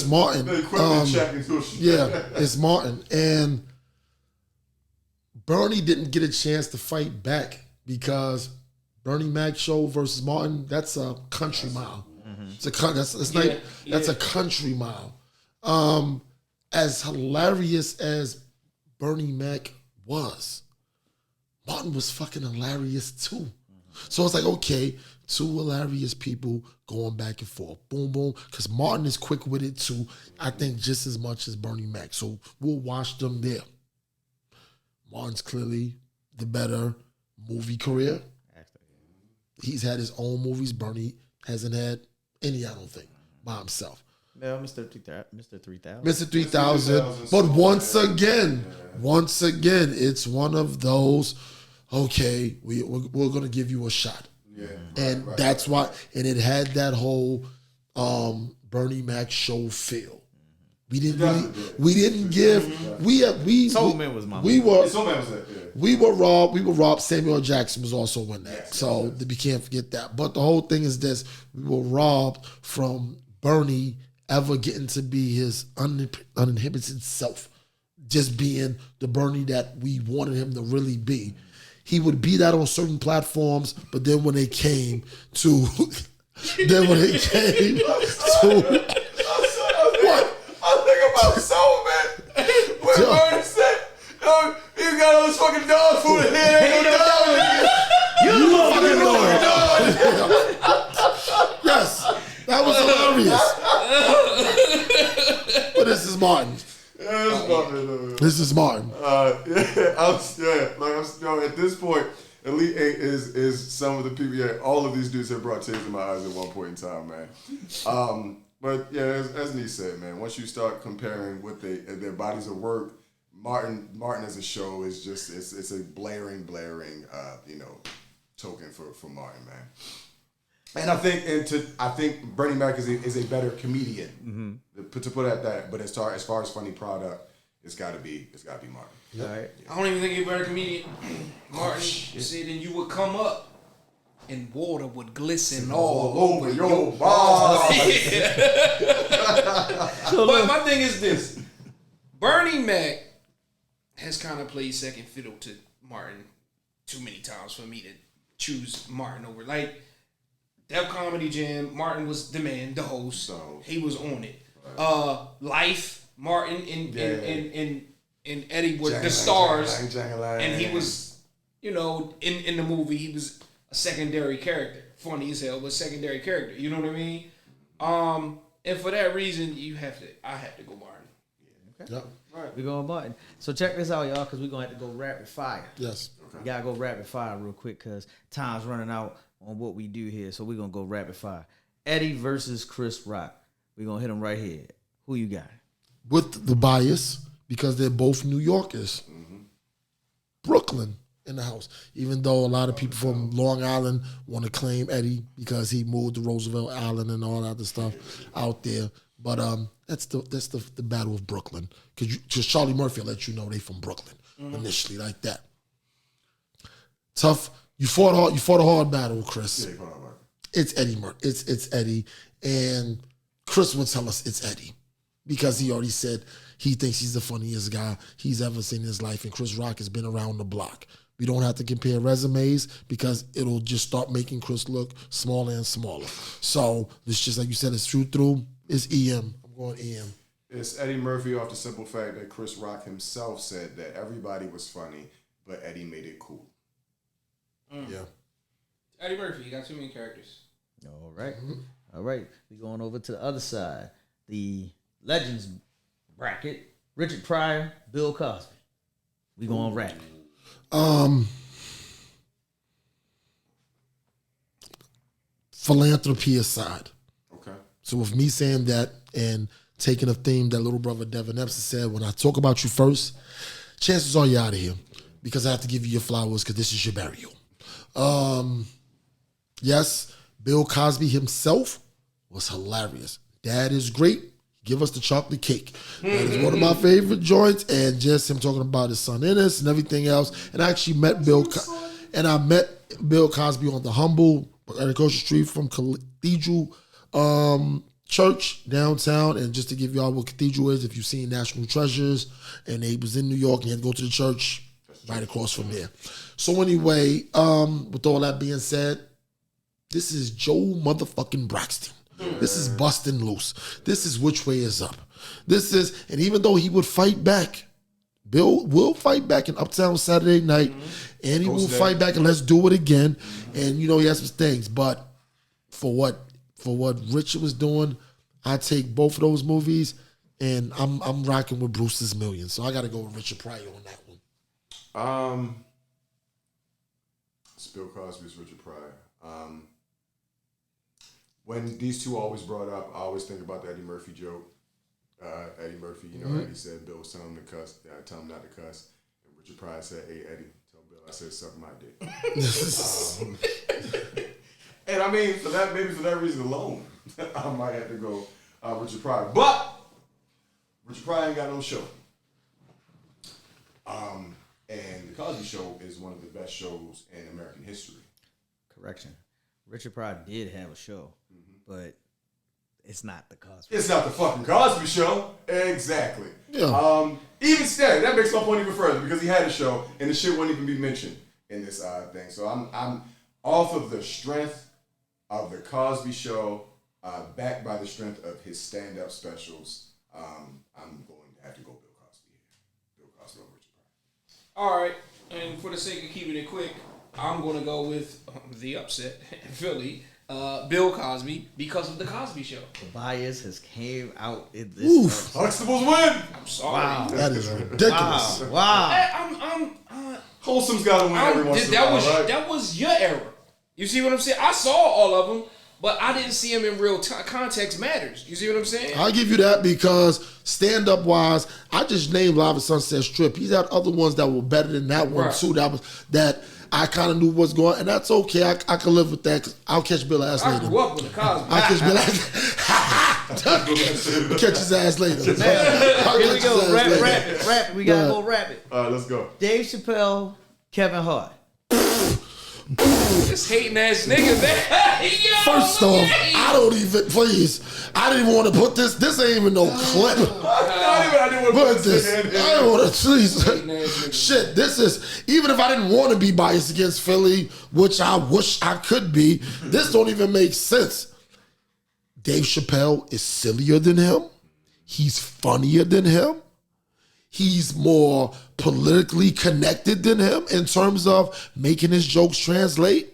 Martin. The equipment check into a shit. Yeah, it's Martin. And Bernie didn't get a chance to fight back because Bernie Mac show versus Martin, that's a country mile. It's a country mile. As hilarious as Bernie Mac was, Martin was fucking hilarious too. So it's like, okay, two hilarious people going back and forth. Boom, boom. Because Martin is quick with it too, I think just as much as Bernie Mac. So we'll watch them there. Martin's clearly the better movie career. He's had his own movies. Bernie hasn't had any, I don't think, by himself. Yeah, Mr. 3000. Mr. 3000. But once again, it's one of those, okay, we're going to give you a shot. Yeah. And that's why, and it had that whole Bernie Mac show feel. We didn't Soul Man was my we were Soul Man was it. Yeah. we were robbed. Samuel L. Jackson was also in that. So we can't forget that. But the whole thing is this: we were robbed from Bernie ever getting to be his uninhibited self, just being the Bernie that we wanted him to really be. He would be that on certain platforms, but then when they came to, what? I think about Soul Man. When Bernie said, you got all this fucking dog food in here. Ain't no dog. You fucking know. Yes, that was hilarious. But this is Martin. This is Martin. At this point, Elite Eight is some of the people. Yeah, all of these dudes have brought tears to my eyes at one point in time, man. But yeah, as Nee said, man, once you start comparing what their bodies of work, Martin as a show is just it's a blaring token for Martin, man. And I think Bernie Mac is a better comedian. To put it at that, but as far as funny product, it's gotta be Martin. All right. I don't even think you're a better comedian. Martin said, and you would come up and water would glisten all over your balls. But my thing is this. Bernie Mac has kind of played second fiddle to Martin too many times for me to choose Martin over. Like, Def Comedy Jam, Martin was the man, the host. So, he was on it. Life, Martin and Eddie were the stars. And he was, in the movie, he was a secondary character. Funny as hell, but secondary character. You know what I mean? And for that reason, I have to go Martin. Okay. Yep. All right. We're going Martin. So check this out, y'all, because we're going to have to go rapid fire. Yes. Okay. We got to go rapid fire real quick because time's running out on what we do here. So we're going to go rapid fire. Eddie versus Chris Rock. We're going to hit him right here. Who you got? With the bias, because they're both New Yorkers. Brooklyn in the house. Even though a lot of people from Long Island want to claim Eddie because he moved to Roosevelt Island and all that other stuff out there. But that's the battle of Brooklyn. Because Charlie Murphy will let you know they from Brooklyn initially, like that. Tough. You fought a hard battle, Chris. Yeah, you fought a hard battle. It's Eddie It's Eddie. And Chris would tell us it's Eddie. Because he already said he thinks he's the funniest guy he's ever seen in his life. And Chris Rock has been around the block. We don't have to compare resumes because it'll just start making Chris look smaller and smaller. So it's just like you said, it's shoot through. It's EM. I'm going EM. It's Eddie Murphy off the simple fact that Chris Rock himself said that everybody was funny, but Eddie made it cool. Yeah. Eddie Murphy, you got too many characters. All right. All right. We're going over to the other side. The Legends bracket. Richard Pryor, Bill Cosby. We going rapid. Philanthropy aside. Okay. So with me saying that and taking a theme that little brother Devin Epson said, when I talk about you first, chances are you're out of here because I have to give you your flowers because this is your burial. Yes, Bill Cosby himself was hilarious. Dad is great. Give us the chocolate cake. That is one of my favorite joints, and just him talking about his son Ennis and everything else. And I actually met Bill Cosby on the Humble at Coast Street from Cathedral Church downtown. And just to give y'all what Cathedral is, if you've seen National Treasures, and he was in New York and he had to go to the church right across from there. So anyway, with all that being said, this is Joe motherfucking Braxton. This is busting loose. This is which way is up. This is, and even though he would fight back, Bill will fight back in Uptown Saturday Night, and he will fight back and let's do it again. And you know he has some things, but for what Richard was doing, I take both of those movies, and I'm rocking with Bruce's Millions. So I got to go with Richard Pryor on that one. It's Bill Cosby's Richard Pryor. When these two always brought up, I always think about the Eddie Murphy joke. Eddie Murphy, Eddie said Bill was telling him to cuss, tell him not to cuss. And Richard Pryor said, "Hey Eddie, tell Bill I said suck my dick." And I mean, for that reason alone, I might have to go Richard Pryor. But Richard Pryor ain't got no show. And the Cosby Show is one of the best shows in American history. Correction. Richard Pryor did have a show, but it's not the Cosby. It's not the fucking Cosby Show. Exactly. Yeah. Even still, that makes my point even further because he had a show and the shit wouldn't even be mentioned in this thing. So I'm off of the strength of the Cosby Show, backed by the strength of his stand-up specials. I'm going to have to go Bill Cosby here. Bill Cosby over Richard Pryor. All right, and for the sake of keeping it quick, I'm going to go with the upset in Philly, Bill Cosby, because of the Cosby Show. The bias has came out in this. Huxtables win. I'm sorry. Wow. That is ridiculous. Wow. Wholesome's got to win every once in a while, right? That was your era. You see what I'm saying? I saw all of them, but I didn't see them in real context matters. You see what I'm saying? I'll give you that because stand-up wise, I just named Live at Sunset Strip. He's had other ones that were better than that one too. That I kind of knew what's going on, and that's okay. I can live with that because I'll catch Bill ass later. I grew up with the Cosby. I'll catch Bill ass. Catch his ass later. Here we go. Rap. We got to go rapid. All right, let's go. Dave Chappelle, Kevin Hart. This hating ass nigga, man. First off, I don't even, please. I didn't want to put this. This ain't even no clip. I didn't want to put this. I didn't want to, please. Shit, this is, even if I didn't want to be biased against Philly, which I wish I could be, this don't even make sense. Dave Chappelle is sillier than him. He's funnier than him. He's more politically connected than him in terms of making his jokes translate.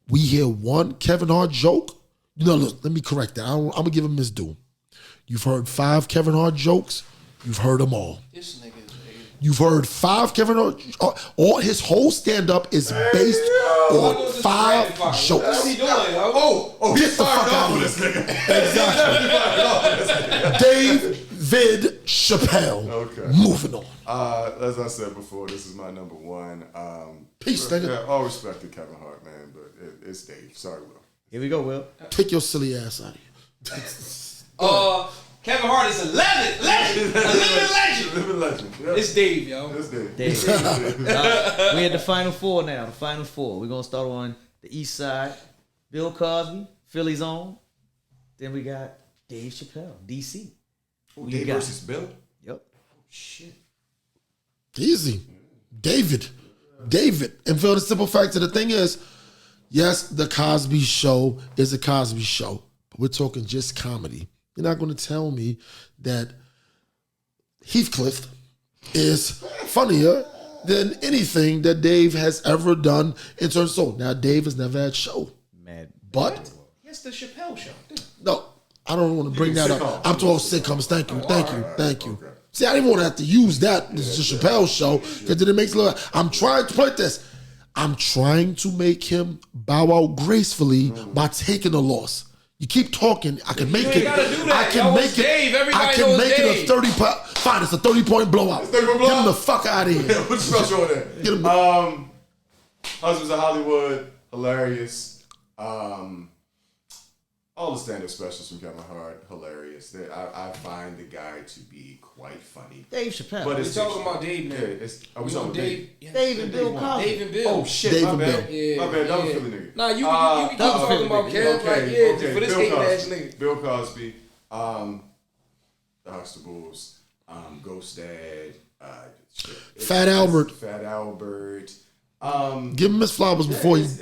We hear one Kevin Hart joke. Look, let me correct that. I'm going to give him his due. You've heard 5 Kevin Hart jokes. You've heard them all. This nigga is You've heard 5 Kevin Hart. All his whole stand-up is based on 5 jokes. What's he doing? Get the fuck out of this nigga. Exactly. David Chappelle. Okay. Moving on. As I said before, this is my number one. Peace, nigga. Yeah, all respect to Kevin Hart, man, but it's Dave. Sorry, Will. Here we go, Will. Take your silly ass out of here. Kevin Hart is a legend. A living legend. Living legend. Yep. It's Dave, yo. It's Dave. We at the final 4 now. The final 4. We're going to start on the east side. Bill Cosby, Philly's own. Then we got Dave Chappelle, DC. Dave versus Bill? Yep. Shit. Easy. David. And for the simple fact that the thing is, yes, the Cosby Show is a Cosby Show, but we're talking just comedy. You're not going to tell me that Heathcliff is funnier than anything that Dave has ever done in terms of soul. Now, Dave has never had show. Mad. But, Yes, the Chappelle Show. no, I don't want to bring that up. I'm talking sitcoms. Thank you. Okay. See, I didn't want to have to use that. This is the Chappelle Show because then it makes it look. I'm trying to put this. I'm trying to make him bow out gracefully by taking a loss. You keep talking. I can make You it. ain't gotta do that. I can Yo, make it's it. Dave. Everybody I can knows make Dave. it a 30 point. Fine, it's a 30-point blowout. 30-point Get blowout? him the fuck out of here. What special on that? Get him. Husbands of Hollywood, hilarious. All the stand-up specials from Kevin Hart, hilarious. I find the guy to be quite funny. Dave Chappelle. But We it's talking about Dave now. Yeah, are we You talking know about Dave? Dave? Dave and Bill Cosby. Dave and Bill. Oh shit, Dave my and bad. Bill. Yeah, My bad, that was yeah. Philly nigga. Nah, you that keep was talking Philly about nigga. Kev. Like, yeah, for this Bill hating ass Cosby. nigga. Bill Cosby, the Huxtables, Ghost Dad, Fat Albert. Fat Albert. Give him his flowers before he it's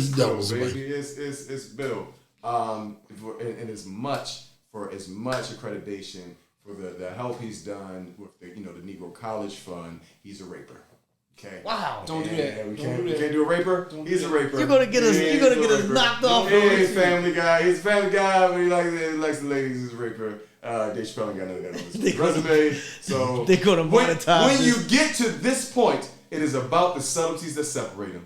Bill, goes baby. away. It's Bill. And as much accreditation for the help he's done with the Negro College Fund, he's a raper. Okay. Wow. Don't do that. We Don't can't do that. do a raper. He's a raper. You're gonna get us. Yeah, You're gonna he's a get us raper. knocked off. Yeah, he's a family guy. He's a family guy, but he likes the ladies. He's a raper. Dave Chappelle ain't got none of that on his resume. So They're gonna monetize when this. you get to this point, it is about the subtleties that separate him.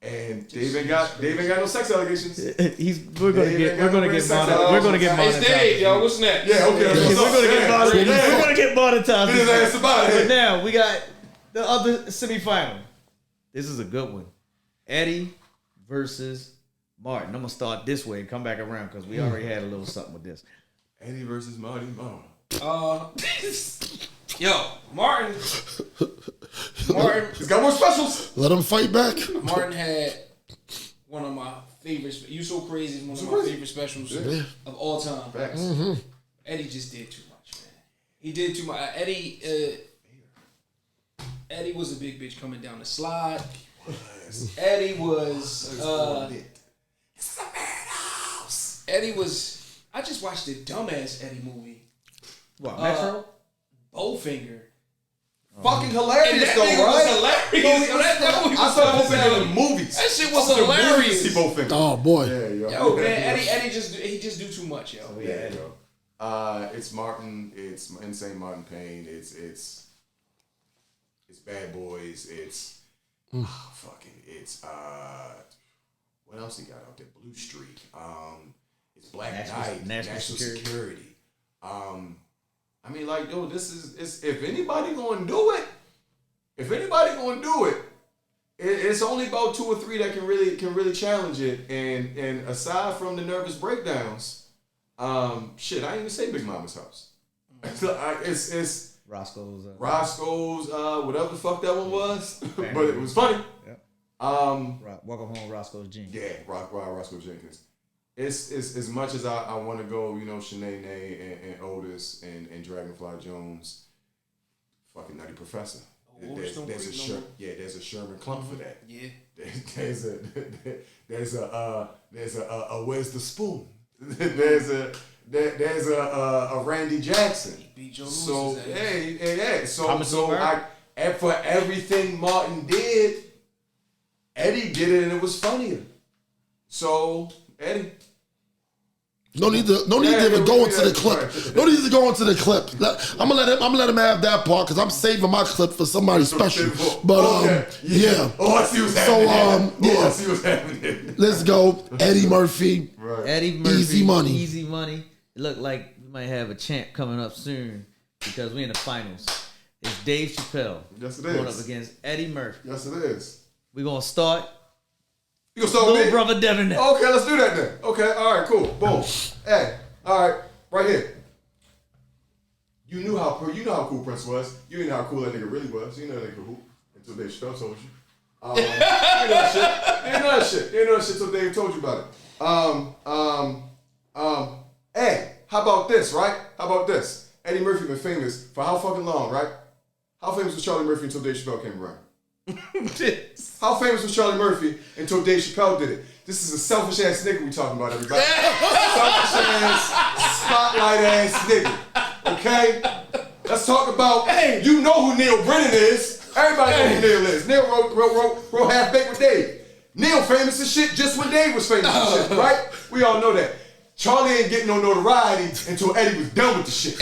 And Dave ain't got no sex allegations. We're gonna get monetized. It's Dave, yo. What's next? Yeah, okay. We're gonna get monetized. We're gonna get monetized. Get his ass about But it. now we got the other semifinal. This is a good one. Eddie versus Martin. I'm gonna start this way and come back around because we already had a little something with this. Eddie versus Marty Marr. Yo, Martin. He's got more specials. Let him fight back. Martin had one of my favorites. You So Crazy is one of my favorite specials of all time. Facts. Eddie just did too much, man. He did too much. Eddie was a big bitch coming down the slide. Eddie was. It's a madhouse. Eddie was. I just watched the dumbass Eddie movie. What, Metro? Bowfinger. Fucking hilarious, And that though, nigga right? was hilarious. Yo, that movie I was saw so Bowfinger in funny. the movies. That shit was I saw the hilarious. movies to see Bowfinger. Oh boy. Yeah, Yo, man, Eddie he just do too much, yo. Yeah, yo. It's Martin. It's Insane Martin Payne. It's Bad Boys. It's It's what else he got out there? Blue Streak. It's Black Knight. National Security. I mean, like, yo, this is if anybody gonna do it, it's only about 2 or 3 that can really challenge it. And aside from the nervous breakdowns, shit, I ain't even say Big Mama's House. It's Roscoe's, whatever the fuck that one was, but it was funny. Yep. Welcome Home, Roscoe's Jenkins. Yeah, Roscoe Jenkins. It's as much as I want to go, Shanae and Otis and Dragonfly Jones, fucking Nutty Professor. There's a Sherman Clump for that. Yeah. There's a Where's the Spoon? there's a Randy Jackson. Beat Joe So Louis' ass. hey. Thomas So O'Mara? and for everything Martin did, Eddie did it and it was funnier. So Eddie. No need to even go into the clip. No need to go into the clip. I'm gonna let him have that part because I'm saving my clip for somebody special. But yeah. I see what's happening. I see what's happening. Let's go. Eddie Murphy. Right. Eddie Murphy. Easy money. It looked like we might have a champ coming up soon because we're in the finals. It's Dave Chappelle. Yes, it going is. up against Eddie Murphy. Yes, it is. We're gonna start. You gonna start with Little me? brother Devin. Okay, let's do that then. Okay, all right, cool. Boom. Hey, all right, right here. You knew how cool Prince was. You didn't know how cool that nigga really was. You know that nigga hoop until Dave Chappelle told you. You didn't know that shit. You didn't know that shit until Dave told you about it. Hey, how about this, right? How about this? Eddie Murphy been famous for how fucking long, right? How famous was Charlie Murphy until Dave Chappelle came around? How famous was Charlie Murphy until Dave Chappelle did it? This is a selfish ass nigga we talking about, everybody. Selfish ass, spotlight ass nigga. Okay? Let's talk about, you know who Neil Brennan is. Everybody know who Neil is. Neil wrote Half Baked with Dave. Neil famous as shit just when Dave was famous as shit, right? We all know that. Charlie ain't getting no notoriety until Eddie was done with the shit.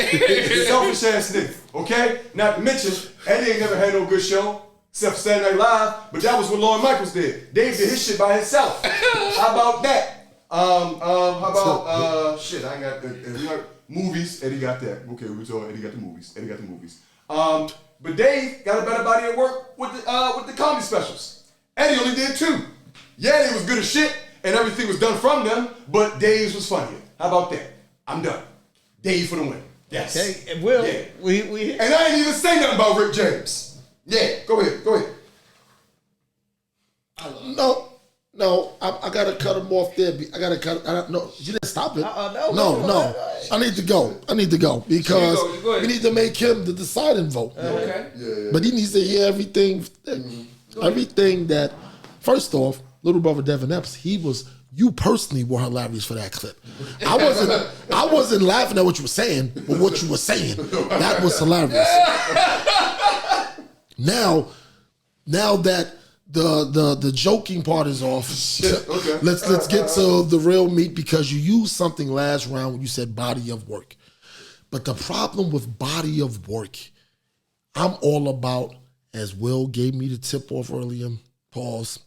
Selfish ass nigga, okay? Not to mention, Eddie ain't never had no good show. Except for Saturday Night Live, but that was what Lorne Michaels did. Dave did his shit by himself. How about that? How about shit? I ain't got the movies. Eddie got that. Okay, we told Eddie got the movies. Eddie got the movies. But Dave got a better body at work with the comedy specials. Eddie only did 2. Yeah, they was good as shit, and everything was done from them. But Dave's was funnier. How about that? I'm done. Dave for the win. Yes. Okay, well, yeah. we And I ain't even say nothing about Rick James. Yeah, go ahead. No, I gotta cut him off there. I gotta cut. No, you didn't stop it. No. I need to go because Go we need to make him the deciding vote. Okay. Yeah. But he needs to hear everything. Everything that. First off, little brother Devin Epps, you personally were hilarious for that clip. I wasn't laughing at what you were saying, but what you were saying, that was hilarious. Now that the joking part is off, okay. let's get to the real meat, because you used something last round when you said body of work. But the problem with body of work, I'm all about, as Will gave me the tip off earlier, pause,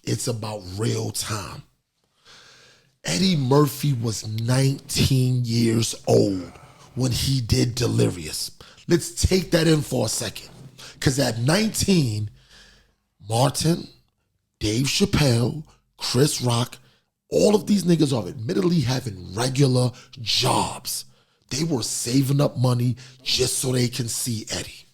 it's about real time. Eddie Murphy was 19 years old when he did Delirious. Let's take that in for a second. Because at 19, Martin, Dave Chappelle, Chris Rock, all of these niggas are admittedly having regular jobs. They were saving up money just so they can see Eddie.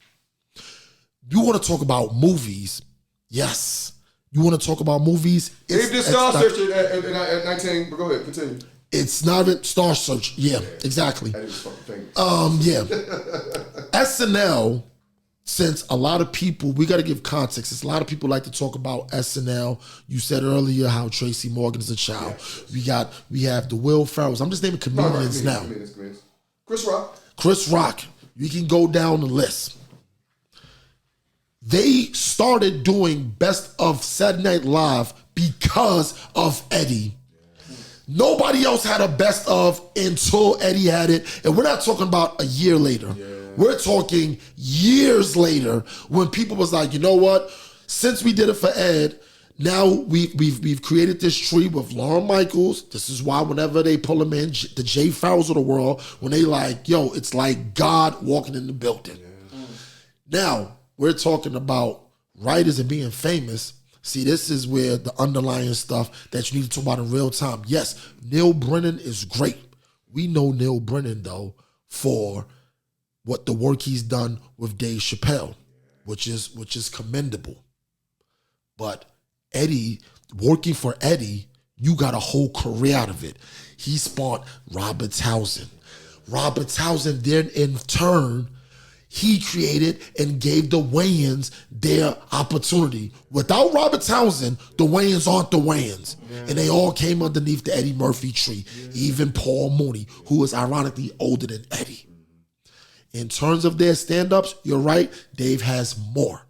You want to talk about movies? Yes. You want to talk about movies? Dave did Star Search at 19, but go ahead, continue. It's not a Star Search. Yeah, exactly. That is fucking famous. Yeah. SNL, since a lot of people, we got to give context. Since a lot of people like to talk about SNL. You said earlier how Tracy Morgan is a child. Yeah. We have the Will Ferrells. I'm just naming comedians now. Comedians. Chris Rock. You can go down the list. They started doing Best of Saturday Night Live because of Eddie. Nobody else had a best of until Eddie had it. And we're not talking about a year later. Yeah. We're talking years later when people was like, you know what? Since we did it for Ed, now we've created this tree with Lorne Michaels. This is why whenever they pull him in, the Jay Farrells of the world, when they like, yo, it's like God walking in the building. Yeah. Now, we're talking about writers and being famous. See, this is where the underlying stuff that you need to talk about in real time. Yes, Neil Brennan is great. We know Neil Brennan, though, for what the work he's done with Dave Chappelle, which is commendable. But Eddie, working for Eddie, you got a whole career out of it. He spawned Robert Townsend. Robert Townsend then, in turn, he created and gave the Wayans their opportunity. Without Robert Townsend, the Wayans aren't the Wayans. Yeah. And they all came underneath the Eddie Murphy tree. Yeah. Even Paul Mooney, who is ironically older than Eddie. In terms of their stand-ups, you're right, Dave has more.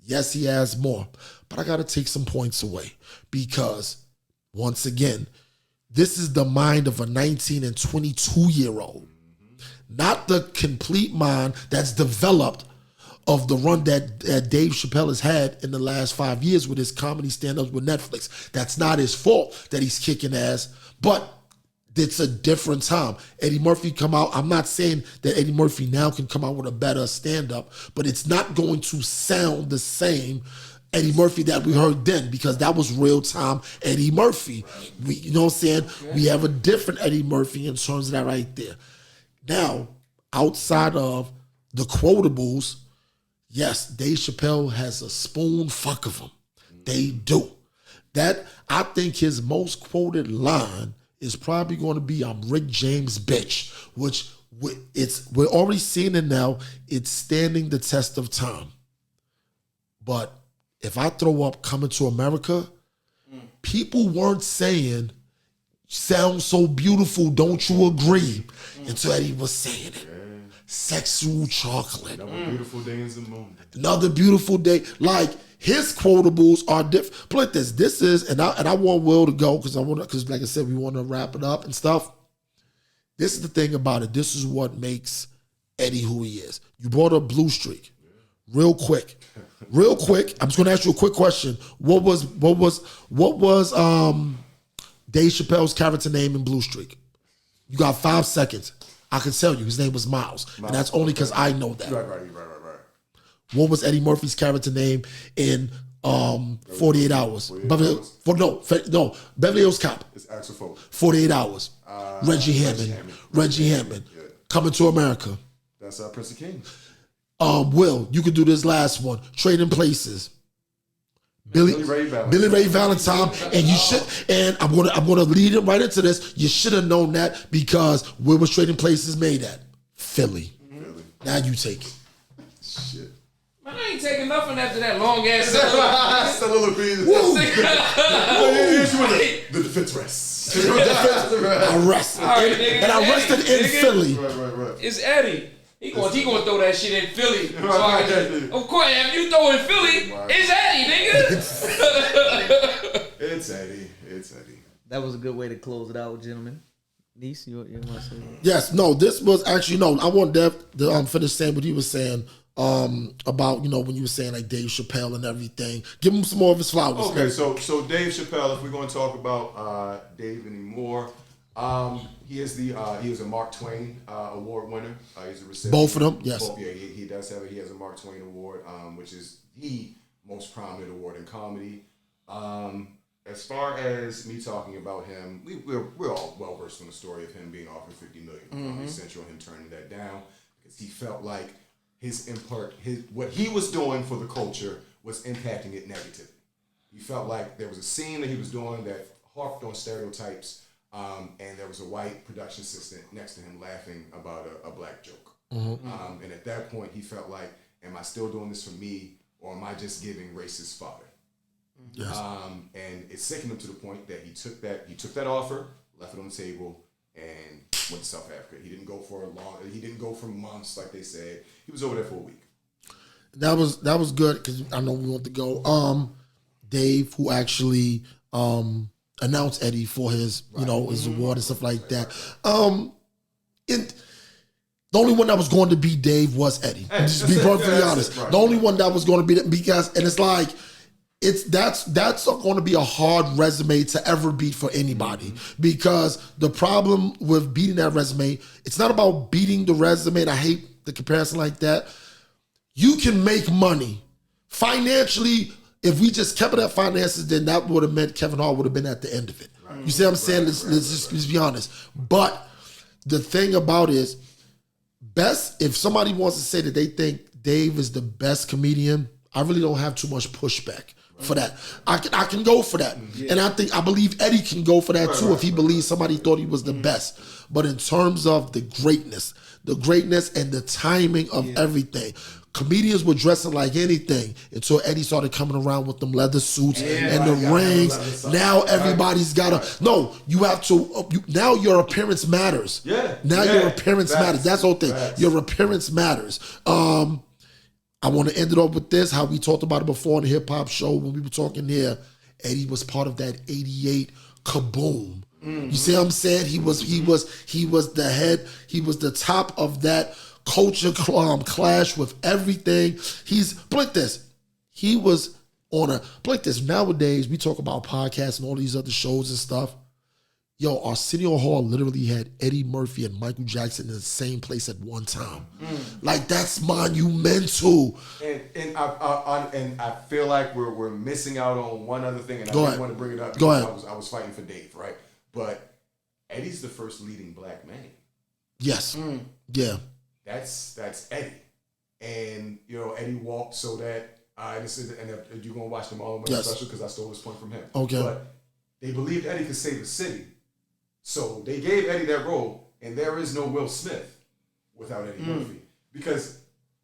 Yes, he has more. But I got to take some points away because, once again, this is the mind of a 19 and 22-year-old. Not the complete mind that's developed of the run that Dave Chappelle has had in the last 5 years with his comedy stand-ups with Netflix. That's not his fault that he's kicking ass, but it's a different time. Eddie Murphy come out. I'm not saying that Eddie Murphy now can come out with a better stand-up, but it's not going to sound the same Eddie Murphy that we heard then, because that was real-time Eddie Murphy. You know what I'm saying? Okay. We have a different Eddie Murphy in terms of that right there. Now, outside of the quotables, yes, Dave Chappelle has a spoon fuck of them. They do. That, I think his most quoted line is probably going to be, I'm Rick James, bitch, which we're already seeing it now. It's standing the test of time. But if I throw up Coming to America, people weren't saying, sounds so beautiful, don't you agree? Until Eddie was saying it. Sexual chocolate. Another beautiful day in the moon. Another beautiful day. Like, his quotables are different. But like this is, and I want Will to go because like I said, we want to wrap it up and stuff. This is the thing about it. This is what makes Eddie who he is. You brought up Blue Streak. Real quick. I'm just gonna ask you a quick question. What was Dave Chappelle's character name in Blue Streak? You got 5 seconds. I can tell you his name was Miles. And that's only because I know that. Right. What was Eddie Murphy's character name in 48 Hours? 48 Hours? No, Beverly Hills Cop. It's Axel Foley. 48 Hours. Reggie Hammond. Yeah. Coming to America. That's Prince of Kings. Will, you could do this last one. Trading Places. Billy Ray Valentine, and you should. And I'm gonna lead it right into this. You should have known that because where was Trading Places made at? Philly. Now you take it. Shit. Man, I ain't taking nothing after that long ass. Soliloquy. The defense rests. I rested. Right, and I rested in Philly. Right. It's Eddie. He gonna throw that shit in Philly. Of course, if you throw in Philly, it's Eddie, nigga. It's Eddie. That was a good way to close it out, gentlemen. Niece, you want to say that? Yes, no, this was actually, no, I want Dev to finish saying what he was saying about, when you were saying like Dave Chappelle and everything. Give him some more of his flowers. Okay, so Dave Chappelle, if we're going to talk about Dave anymore, he is a Mark Twain award winner. He's a recipient. Both of them, yes. He does have he has a Mark Twain award, which is the most prominent award in comedy. As far as me talking about him, we're all well versed on the story of him being offered $50 million from Comedy Central, him turning that down because he felt like what he was doing for the culture was impacting it negatively. He felt like there was a scene that he was doing that harped on stereotypes, and there was a white production assistant next to him laughing about a black joke. And at that point, he felt like, am I still doing this for me, or am I just giving racist fodder? Yes. And it sickened him to the point that he took that offer, left it on the table, and went to South Africa. He didn't go for months like they said. He was over there for a week. That was good because I know we want to go. Dave, who actually announced Eddie for his his award and stuff like that. The only one that was going to be Dave was Eddie. Just be perfectly honest. The only one that was going to be because, and it's like. That's going to be a hard resume to ever beat for anybody because the problem with beating that resume, it's not about beating the resume, and I hate the comparison like that. You can make money financially. If we just kept it at finances, then that would have meant Kevin Hart would have been at the end of it. Right. You see what I'm saying? Let's be honest. But the thing about it is, if somebody wants to say that they think Dave is the best comedian, I really don't have too much pushback for that. I can go for that. And I believe Eddie can go for that too if he believes somebody thought he was the best. But in terms of the greatness and the timing of everything, comedians were dressing like anything until Eddie started coming around with them leather suits and the rings. Now everybody's got you have to, now your appearance matters. Your appearance matters. That's the whole thing. Your appearance matters. I want to end it off with this, how we talked about it before on the hip hop show when we were talking here. Eddie was part of that 88 kaboom. You see what I'm saying? He was the head, he was the top of that culture clash with everything. He was on nowadays we talk about podcasts and all these other shows and stuff. Yo, Arsenio Hall literally had Eddie Murphy and Michael Jackson in the same place at one time. Like, that's monumental. And I feel like we're missing out on one other thing, and I didn't want to bring it up because I was fighting for Dave, right? But Eddie's the first leading black man. Yes. Yeah. That's Eddie. And Eddie walked so that and you're gonna watch the Marlon Wayans special because I stole this point from him. Okay. But they believed Eddie could save the city. So they gave Eddie that role, and there is no Will Smith without Eddie Murphy. Because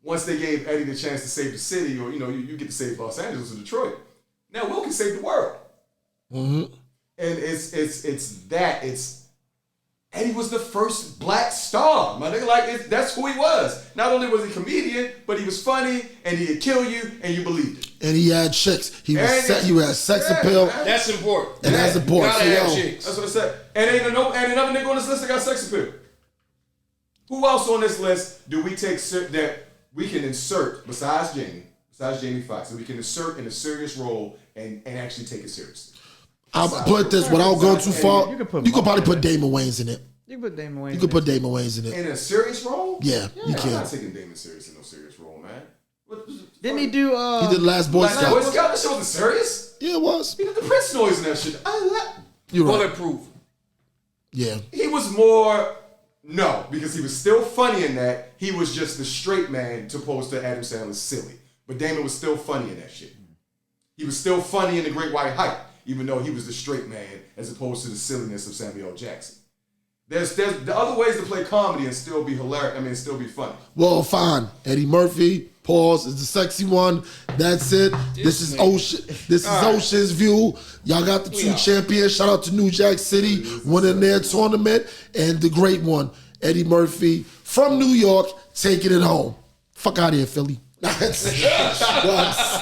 once they gave Eddie the chance to save the city, or you get to save Los Angeles or Detroit, now Will can save the world. Mm-hmm. And it's Eddie was the first black star, my nigga. Like that's who he was. Not only was he a comedian, but he was funny and he'd kill you and you believed it. And he had chicks. He had sex appeal. Man. That's important. And that's important. Gotta have chicks. That's what I said. And ain't another nigga on this list that got sex appeal. Who else on this list do we take that we can insert besides Jamie Foxx, that we can insert in a serious role and actually take it seriously? I'll put this without going too far. You could probably put Damon Wayans in it. You can put Damon Wayans. You could put Damon Wayans in it. In a serious role? Yeah, you I'm can. not taking Damon serious in no serious role, man. Didn't he do? He did Last Boy Last Boy Scout. Scout? That shit wasn't serious. Yeah, it was. He did the Prince noise in that shit. You're right. Bulletproof. Yeah. He was more. No, because he was still funny in that. He was just the straight man to opposed to Adam Sandler's silly. But Damon was still funny in that shit. He was still funny in The Great White Hype, even though he was the straight man as opposed to the silliness of Samuel L. Jackson. There's the other ways to play comedy and still be hilarious. I mean, still be funny. Well, fine. Eddie Murphy, pause, is the sexy one. That's it. This is Ocean. This is Ocean's View. Y'all got the two champions. Shout out to New Jack City winning their tournament. And the great one, Eddie Murphy from New York, taking it home. Fuck out of here, Philly.